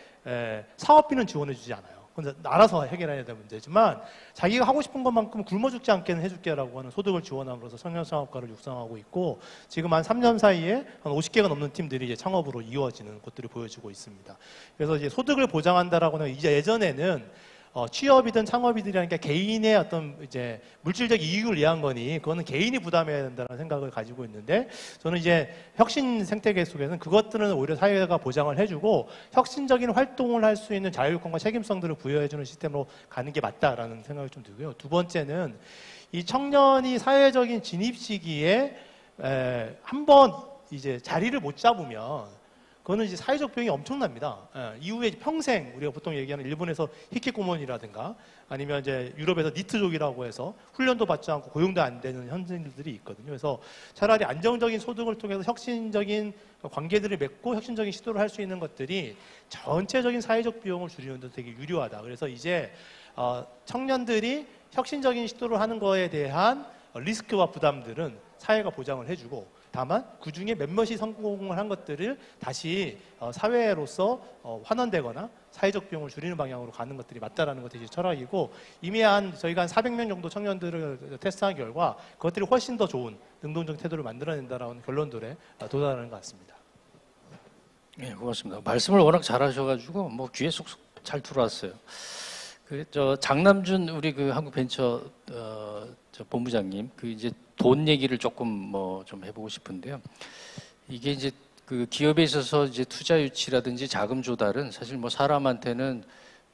사업비는 지원해주지 않아요. 근데 알아서 해결해야 될 문제지만 자기가 하고 싶은 것만큼 굶어 죽지 않게는 해줄게라고 하는 소득을 지원함으로써 청년 창업가를 육성하고 있고 지금 한 3년 사이에 한 50개가 넘는 팀들이 이제 창업으로 이루어지는 것들을 보여주고 있습니다. 그래서 이제 소득을 보장한다라고 하면 이제 예전에는 취업이든 창업이든이라는 게 개인의 어떤 이제 물질적 이익을 위한 거니 그거는 개인이 부담해야 된다는 생각을 가지고 있는데 저는 이제 혁신 생태계 속에서는 그것들은 오히려 사회가 보장을 해주고 혁신적인 활동을 할 수 있는 자율권과 책임성들을 부여해주는 시스템으로 가는 게 맞다라는 생각이 좀 들고요. 두 번째는 이 청년이 사회적인 진입 시기에 한번 이제 자리를 못 잡으면 그거는 이제 사회적 비용이 엄청납니다. 이후에 평생 우리가 보통 얘기하는 일본에서 히키코모니라든가 아니면 이제 유럽에서 니트족이라고 해서 훈련도 받지 않고 고용도 안 되는 현실들이 있거든요. 그래서 차라리 안정적인 소득을 통해서 혁신적인 관계들을 맺고 혁신적인 시도를 할 수 있는 것들이 전체적인 사회적 비용을 줄이는 데 되게 유리하다. 그래서 이제 청년들이 혁신적인 시도를 하는 거에 대한 리스크와 부담들은 사회가 보장을 해주고 다만 그 중에 몇몇이 성공을 한 것들을 다시 사회로서 환원되거나 사회적 비용을 줄이는 방향으로 가는 것들이 맞다라는 것들이 철학이고 이미 저희가 한 400명 정도 청년들을 테스트한 결과 그것들이 훨씬 더 좋은 능동적 태도를 만들어낸다라는 결론들에 도달하는 것 같습니다. 네, 고맙습니다. 말씀을 워낙 잘하셔가지고 귀에 쏙쏙 잘 들어왔어요. 장남준 우리 한국벤처 본부장님 이제 돈 얘기를 조금 좀 해보고 싶은데요. 이게 이제 기업에 있어서 이제 투자 유치라든지 자금 조달은 사실 사람한테는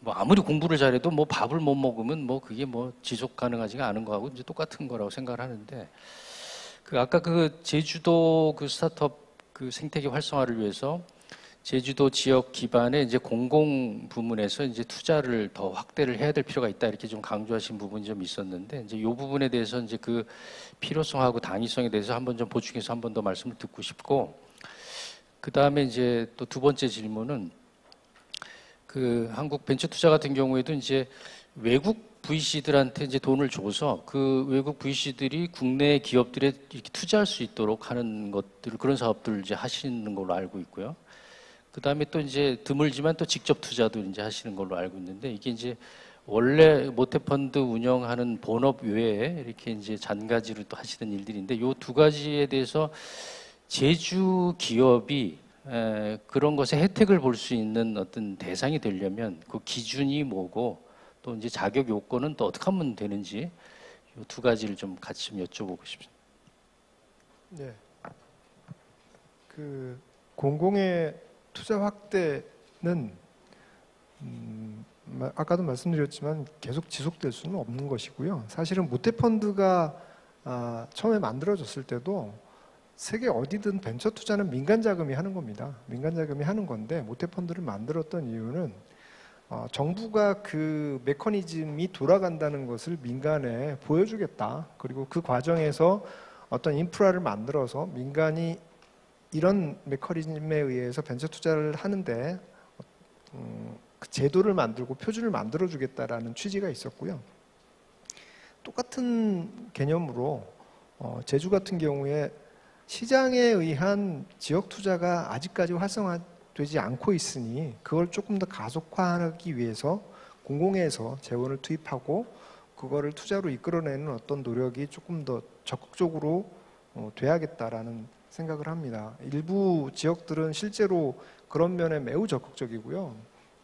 아무리 공부를 잘해도 밥을 못 먹으면 그게 지속 가능하지가 않은 거하고 이제 똑같은 거라고 생각을 하는데 아까 제주도 스타트업 생태계 활성화를 위해서 제주도 지역 기반의 이제 공공 부문에서 이제 투자를 더 확대를 해야 될 필요가 있다 이렇게 좀 강조하신 부분이 좀 있었는데 이제 이 부분에 대해서 이제 필요성하고 당위성에 대해서 한번 좀 보충해서 한 번 더 말씀을 듣고 싶고 그 다음에 이제 또 두 번째 질문은 한국 벤처 투자 같은 경우에도 이제 외국 VC들한테 이제 돈을 줘서 외국 VC들이 국내 기업들에 이렇게 투자할 수 있도록 하는 것들 그런 사업들을 이제 하시는 걸로 알고 있고요. 그 다음에 또 이제 드물지만 또 직접 투자도 이제 하시는 걸로 알고 있는데 이게 이제 원래 모태펀드 운영하는 본업 외에 이렇게 이제 잔가지로 또 하시는 일들인데 요 두 가지에 대해서 제주 기업이 그런 것에 혜택을 볼 수 있는 어떤 대상이 되려면 그 기준이 뭐고 또 이제 자격 요건은 또 어떻게 하면 되는지 이 두 가지를 좀 같이 좀 여쭤보고 싶습니다. 네. 그 공공의 투자 확대는 아까도 말씀드렸지만 계속 지속될 수는 없는 것이고요. 사실은 모태펀드가 처음에 만들어졌을 때도 세계 어디든 벤처 투자는 민간 자금이 하는 겁니다. 민간 자금이 하는 건데 모태펀드를 만들었던 이유는 정부가 그 메커니즘이 돌아간다는 것을 민간에 보여주겠다. 그리고 그 과정에서 어떤 인프라를 만들어서 민간이 이런 메커니즘에 의해서 벤처 투자를 하는데 그 제도를 만들고 표준을 만들어 주겠다라는 취지가 있었고요. 똑같은 개념으로 제주 같은 경우에 시장에 의한 지역 투자가 아직까지 활성화되지 않고 있으니 그걸 조금 더 가속화하기 위해서 공공에서 재원을 투입하고 그거를 투자로 이끌어내는 어떤 노력이 조금 더 적극적으로 돼야겠다라는 생각을 합니다. 일부 지역들은 실제로 그런 면에 매우 적극적이고요.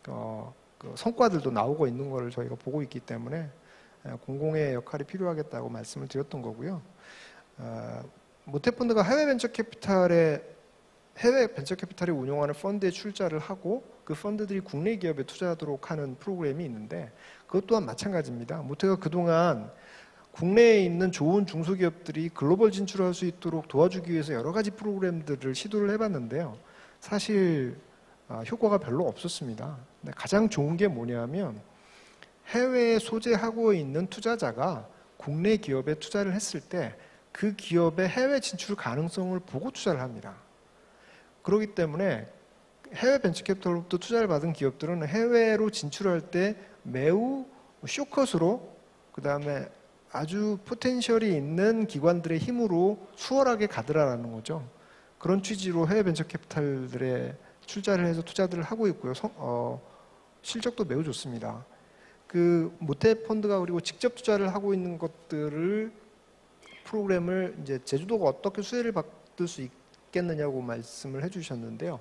그 성과들도 나오고 있는 것을 저희가 보고 있기 때문에 공공의 역할이 필요하겠다고 말씀을 드렸던 거고요. 모태펀드가 해외 벤처 캐피탈이 운용하는 펀드에 출자를 하고 그 펀드들이 국내 기업에 투자하도록 하는 프로그램이 있는데 그것 또한 마찬가지입니다. 모태가 그동안 국내에 있는 좋은 중소기업들이 글로벌 진출할 수 있도록 도와주기 위해서 여러 가지 프로그램들을 시도를 해봤는데요. 사실 효과가 별로 없었습니다. 근데 가장 좋은 게 뭐냐면 해외에 소재하고 있는 투자자가 국내 기업에 투자를 했을 때 그 기업의 해외 진출 가능성을 보고 투자를 합니다. 그렇기 때문에 해외 벤처캐피탈로부터 투자를 받은 기업들은 해외로 진출할 때 매우 쇼컷으로 그다음에 아주 포텐셜이 있는 기관들의 힘으로 수월하게 가더라라는 거죠. 그런 취지로 해외 벤처캐피탈들에 출자를 해서 투자들을 하고 있고요. 실적도 매우 좋습니다. 그 모태펀드가 그리고 직접 투자를 하고 있는 것들을 프로그램을 이제 제주도가 어떻게 수혜를 받을 수 있겠느냐고 말씀을 해주셨는데요.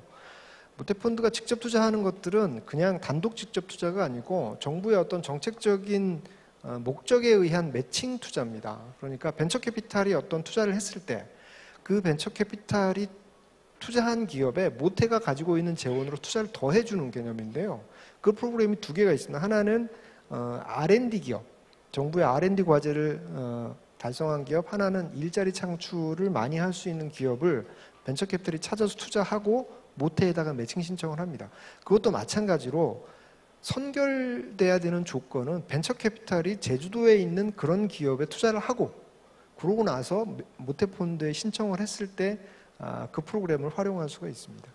모태펀드가 직접 투자하는 것들은 그냥 단독 직접 투자가 아니고 정부의 어떤 정책적인 목적에 의한 매칭 투자입니다. 그러니까 벤처캐피탈이 어떤 투자를 했을 때 그 벤처캐피탈이 투자한 기업에 모태가 가지고 있는 재원으로 투자를 더 해주는 개념인데요. 그 프로그램이 두 개가 있습니다. 하나는 R&D 기업, 정부의 R&D 과제를 달성한 기업, 하나는 일자리 창출을 많이 할 수 있는 기업을 벤처캐피탈이 찾아서 투자하고 모태에다가 매칭 신청을 합니다. 그것도 마찬가지로 선결돼야 되는 조건은 벤처캐피탈이 제주도에 있는 그런 기업에 투자를 하고 그러고 나서 모태펀드에 신청을 했을 때 그 프로그램을 활용할 수가 있습니다.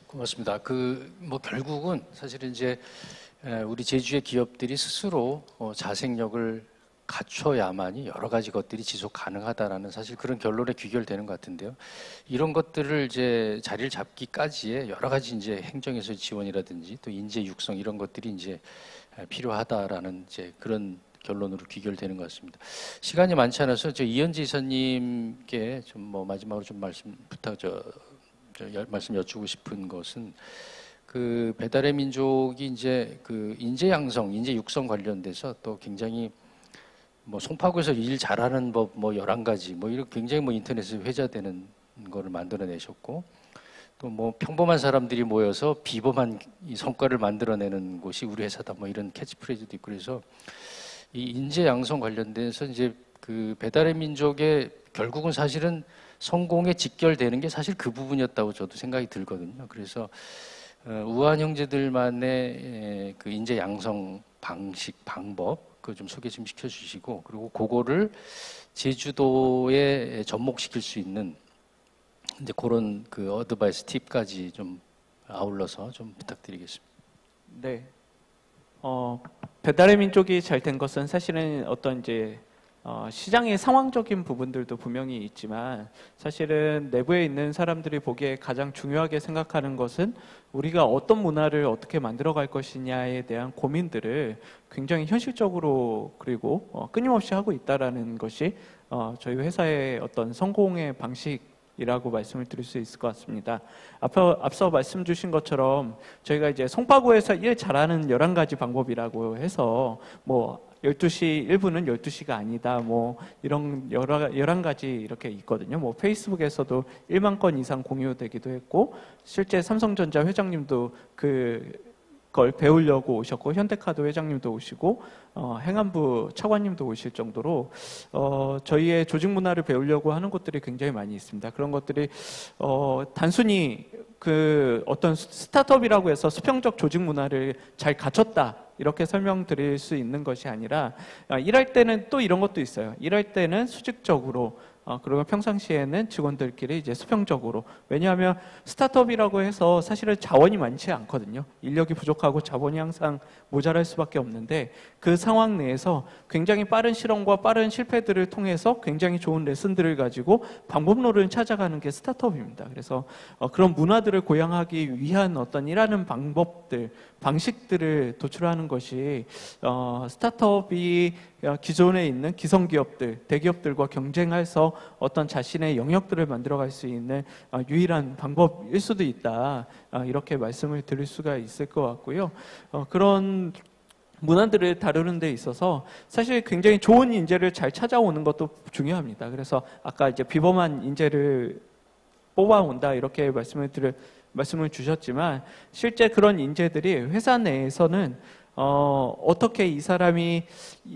고맙습니다. 뭐 결국은 사실은 이제 우리 제주의 기업들이 스스로 자생력을 갖춰야만이 여러 가지 것들이 지속 가능하다라는 사실 그런 결론에 귀결되는 것 같은데요. 이런 것들을 이제 자리를 잡기까지의 여러 가지 이제 행정에서의 지원이라든지 또 인재 육성 이런 것들이 이제 필요하다라는 이제 그런 결론으로 귀결되는 것 같습니다. 시간이 많지 않아서 저 이현지 이사님께 좀 뭐 마지막으로 좀 말씀 여쭈고 싶은 것은 그 배달의 민족이 이제 그 인재 양성, 인재 육성 관련돼서 또 굉장히 뭐 송파구에서 일 잘하는 법 뭐 11가지 뭐 이런 굉장히 뭐 인터넷에 회자되는 거를 만들어내셨고 또 뭐 평범한 사람들이 모여서 비범한 이 성과를 만들어내는 곳이 우리 회사다 뭐 이런 캐치프레이즈도 있고 그래서 이 인재 양성 관련돼서 이제 그 배달의 민족의 결국은 사실은 성공에 직결되는 게 사실 그 부분이었다고 저도 생각이 들거든요. 그래서 우한 형제들만의 그 인재 양성 방식 방법 그거 좀 소개 좀 시켜주시고 그리고 그거를 제주도에 접목시킬 수 있는 이제 그런 그 어드바이스 팁까지 좀 아울러서 좀 부탁드리겠습니다. 네. 배달의 민족이 잘 된 것은 사실은 어떤 이제 시장의 상황적인 부분들도 분명히 있지만 사실은 내부에 있는 사람들이 보기에 가장 중요하게 생각하는 것은 우리가 어떤 문화를 어떻게 만들어갈 것이냐에 대한 고민들을 굉장히 현실적으로 그리고 끊임없이 하고 있다라는 것이 저희 회사의 어떤 성공의 방식이라고 말씀을 드릴 수 있을 것 같습니다. 앞서 말씀 주신 것처럼 저희가 이제 송파구에서 일 잘하는 11가지 방법이라고 해서 뭐 12시 1분은 12시가 아니다. 뭐 이런 여러 가지 이렇게 있거든요. 뭐 페이스북에서도 1만 건 이상 공유되기도 했고 실제 삼성전자 회장님도 그걸 배우려고 오셨고 현대카드 회장님도 오시고 행안부 차관님도 오실 정도로 저희의 조직 문화를 배우려고 하는 곳들이 굉장히 많이 있습니다. 그런 것들이 단순히 그 어떤 스타트업이라고 해서 수평적 조직 문화를 잘 갖췄다 이렇게 설명드릴 수 있는 것이 아니라 일할 때는 또 이런 것도 있어요. 일할 때는 수직적으로 그리고 평상시에는 직원들끼리 이제 수평적으로. 왜냐하면 스타트업이라고 해서 사실은 자원이 많지 않거든요. 인력이 부족하고 자본이 항상 모자랄 수밖에 없는데 그 상황 내에서 굉장히 빠른 실험과 빠른 실패들을 통해서 굉장히 좋은 레슨들을 가지고 방법론을 찾아가는 게 스타트업입니다. 그래서 그런 문화들을 고양하기 위한 어떤 일하는 방법들, 방식들을 도출하는 것이 스타트업이 기존에 있는 기성기업들, 대기업들과 경쟁해서 어떤 자신의 영역들을 만들어갈 수 있는 유일한 방법일 수도 있다. 이렇게 말씀을 드릴 수가 있을 것 같고요. 그런 문화들을 다루는 데 있어서 사실 굉장히 좋은 인재를 잘 찾아오는 것도 중요합니다. 그래서 아까 이제 비범한 인재를 뽑아온다 이렇게 말씀을 주셨지만 실제 그런 인재들이 회사 내에서는 어떻게 이 사람이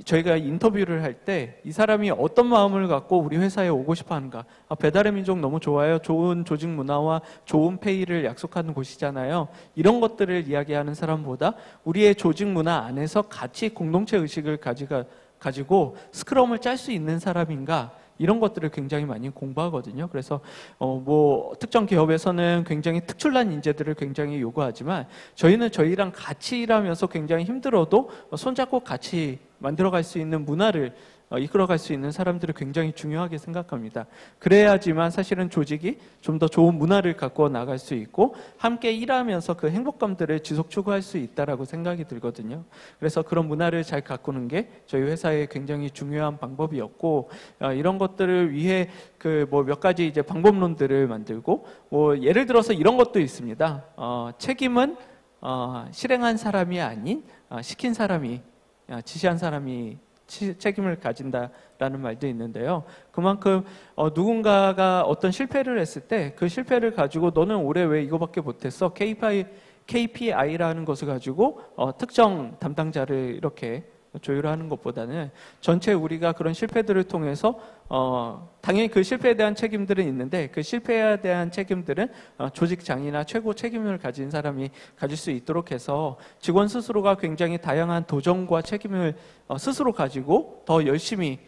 저희가 인터뷰를 할 때 이 사람이 어떤 마음을 갖고 우리 회사에 오고 싶어 하는가. 배달의 민족 너무 좋아요. 좋은 조직 문화와 좋은 페이를 약속하는 곳이잖아요. 이런 것들을 이야기하는 사람보다 우리의 조직 문화 안에서 같이 공동체 의식을 가지고 스크럼을 짤 수 있는 사람인가. 이런 것들을 굉장히 많이 공부하거든요. 그래서 뭐 특정 기업에서는 굉장히 특출난 인재들을 굉장히 요구하지만 저희는 저희랑 같이 일하면서 굉장히 힘들어도 손잡고 같이 만들어갈 수 있는 문화를 이끌어갈 수 있는 사람들을 굉장히 중요하게 생각합니다. 그래야지만 사실은 조직이 좀 더 좋은 문화를 갖고 나갈 수 있고 함께 일하면서 그 행복감들을 지속 추구할 수 있다라고 생각이 들거든요. 그래서 그런 문화를 잘 가꾸는 게 저희 회사의 굉장히 중요한 방법이었고 이런 것들을 위해 그 뭐 몇 가지 이제 방법론들을 만들고 뭐 예를 들어서 이런 것도 있습니다. 책임은 실행한 사람이 아닌 시킨 사람이 지시한 사람이 책임을 가진다라는 말도 있는데요. 그만큼 누군가가 어떤 실패를 했을 때 그 실패를 가지고 너는 올해 왜 이거밖에 못했어? KPI라는 것을 가지고 특정 담당자를 이렇게 조율하는 것보다는 전체 우리가 그런 실패들을 통해서 당연히 그 실패에 대한 책임들은 있는데 그 실패에 대한 책임들은 조직장이나 최고 책임을 가진 사람이 가질 수 있도록 해서 직원 스스로가 굉장히 다양한 도전과 책임을 스스로 가지고 더 열심히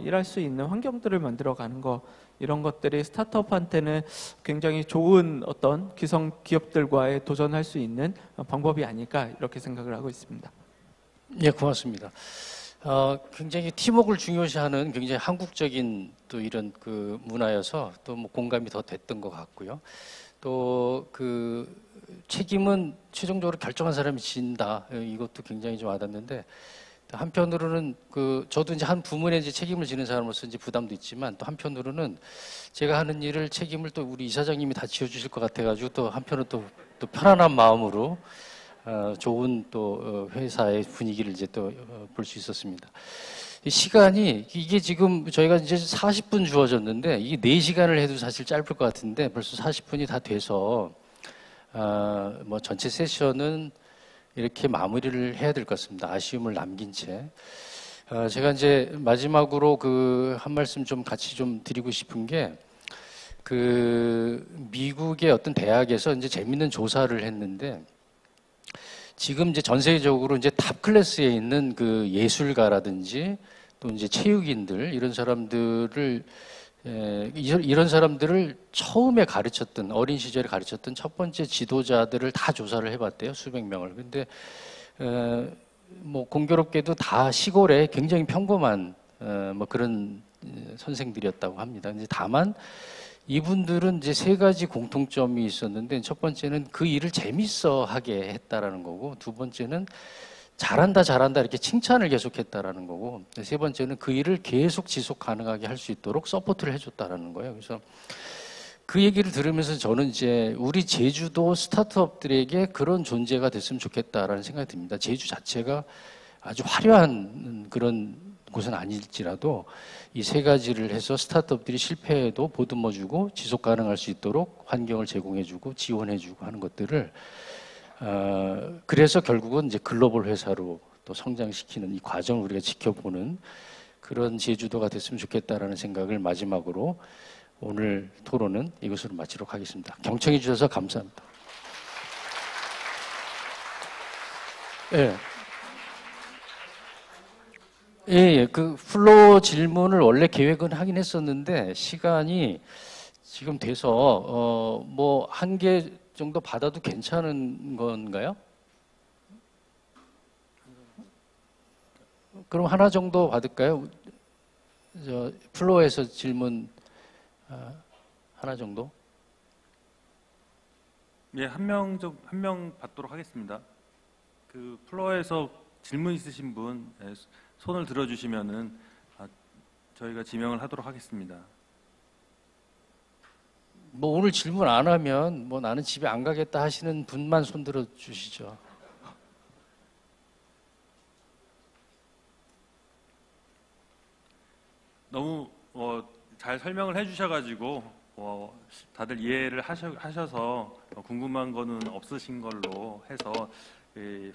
일할 수 있는 환경들을 만들어가는 것 이런 것들이 스타트업한테는 굉장히 좋은 어떤 기성 기업들과의 도전할 수 있는 방법이 아닐까 이렇게 생각을 하고 있습니다. 네, 고맙습니다. 굉장히 팀워크를 중요시하는 굉장히 한국적인 또 이런 그 문화여서 또 뭐 공감이 더 됐던 것 같고요. 또 그 책임은 최종적으로 결정한 사람이 진다. 이것도 굉장히 좀 와닿는데 한편으로는 그 저도 이제 한 부문에 이제 책임을 지는 사람으로서 이제 부담도 있지만 또 한편으로는 제가 하는 일을 책임을 또 우리 이사장님이 다 지어주실 것 같아가지고 또 한편으로 또 편안한 마음으로 좋은 또 회사의 분위기를 이제 또 볼 수 있었습니다. 이 시간이 이게 지금 저희가 이제 40분 주어졌는데 이게 4시간을 해도 사실 짧을 것 같은데 벌써 40분이 다 돼서 뭐 전체 세션은 이렇게 마무리를 해야 될 것 같습니다. 아쉬움을 남긴 채. 제가 이제 마지막으로 그 한 말씀 좀 같이 좀 드리고 싶은 게 그 미국의 어떤 대학에서 이제 재밌는 조사를 했는데 지금 이제 전 세계적으로 이제 탑 클래스에 있는 그 예술가라든지 또 이제 체육인들 이런 사람들을 이런 사람들을 처음에 가르쳤던 어린 시절에 가르쳤던 첫 번째 지도자들을 다 조사를 해봤대요. 수백 명을. 근데 뭐 공교롭게도 다 시골에 굉장히 평범한 뭐 그런 선생들이었다고 합니다. 근데 다만 이분들은 이제 3가지 공통점이 있었는데 첫 번째는 그 일을 재밌어 하게 했다라는 거고 두 번째는 잘한다 이렇게 칭찬을 계속했다라는 거고 세 번째는 그 일을 계속 지속 가능하게 할 수 있도록 서포트를 해줬다라는 거예요. 그래서 그 얘기를 들으면서 저는 이제 우리 제주도 스타트업들에게 그런 존재가 됐으면 좋겠다라는 생각이 듭니다. 제주 자체가 아주 화려한 그런 곳은 아닐지라도 이 세 가지를 해서 스타트업들이 실패해도 보듬어주고 지속 가능할 수 있도록 환경을 제공해주고 지원해주고 하는 것들을 그래서 결국은 이제 글로벌 회사로 또 성장시키는 이 과정을 우리가 지켜보는 그런 제주도가 됐으면 좋겠다라는 생각을 마지막으로 오늘 토론은 이것으로 마치도록 하겠습니다. 경청해 주셔서 감사합니다. 예. 예, 그 플로어 질문을 원래 계획은 하긴 했었는데 시간이 지금 돼서 뭐 한 개 정도 받아도 괜찮은 건가요? 그럼 하나 정도 받을까요? 저 플로어에서 질문 하나 정도? 예, 한 명 받도록 하겠습니다. 그 플로어에서 질문 있으신 분 손을 들어주시면은 저희가 지명을 하도록 하겠습니다. 뭐 오늘 질문 안 하면 뭐 나는 집에 안 가겠다 하시는 분만 손 들어 주시죠. 너무 잘 설명을 해주셔가지고 다들 이해를 하셔서 궁금한 거는 없으신 걸로 해서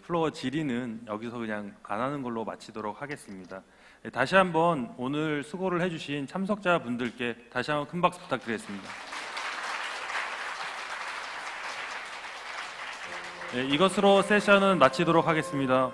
플로어 질의는 여기서 그냥 안 하는 걸로 마치도록 하겠습니다. 다시 한번 오늘 수고를 해주신 참석자분들께 다시 한번 큰 박수 부탁드리겠습니다. 이것으로 세션은 마치도록 하겠습니다.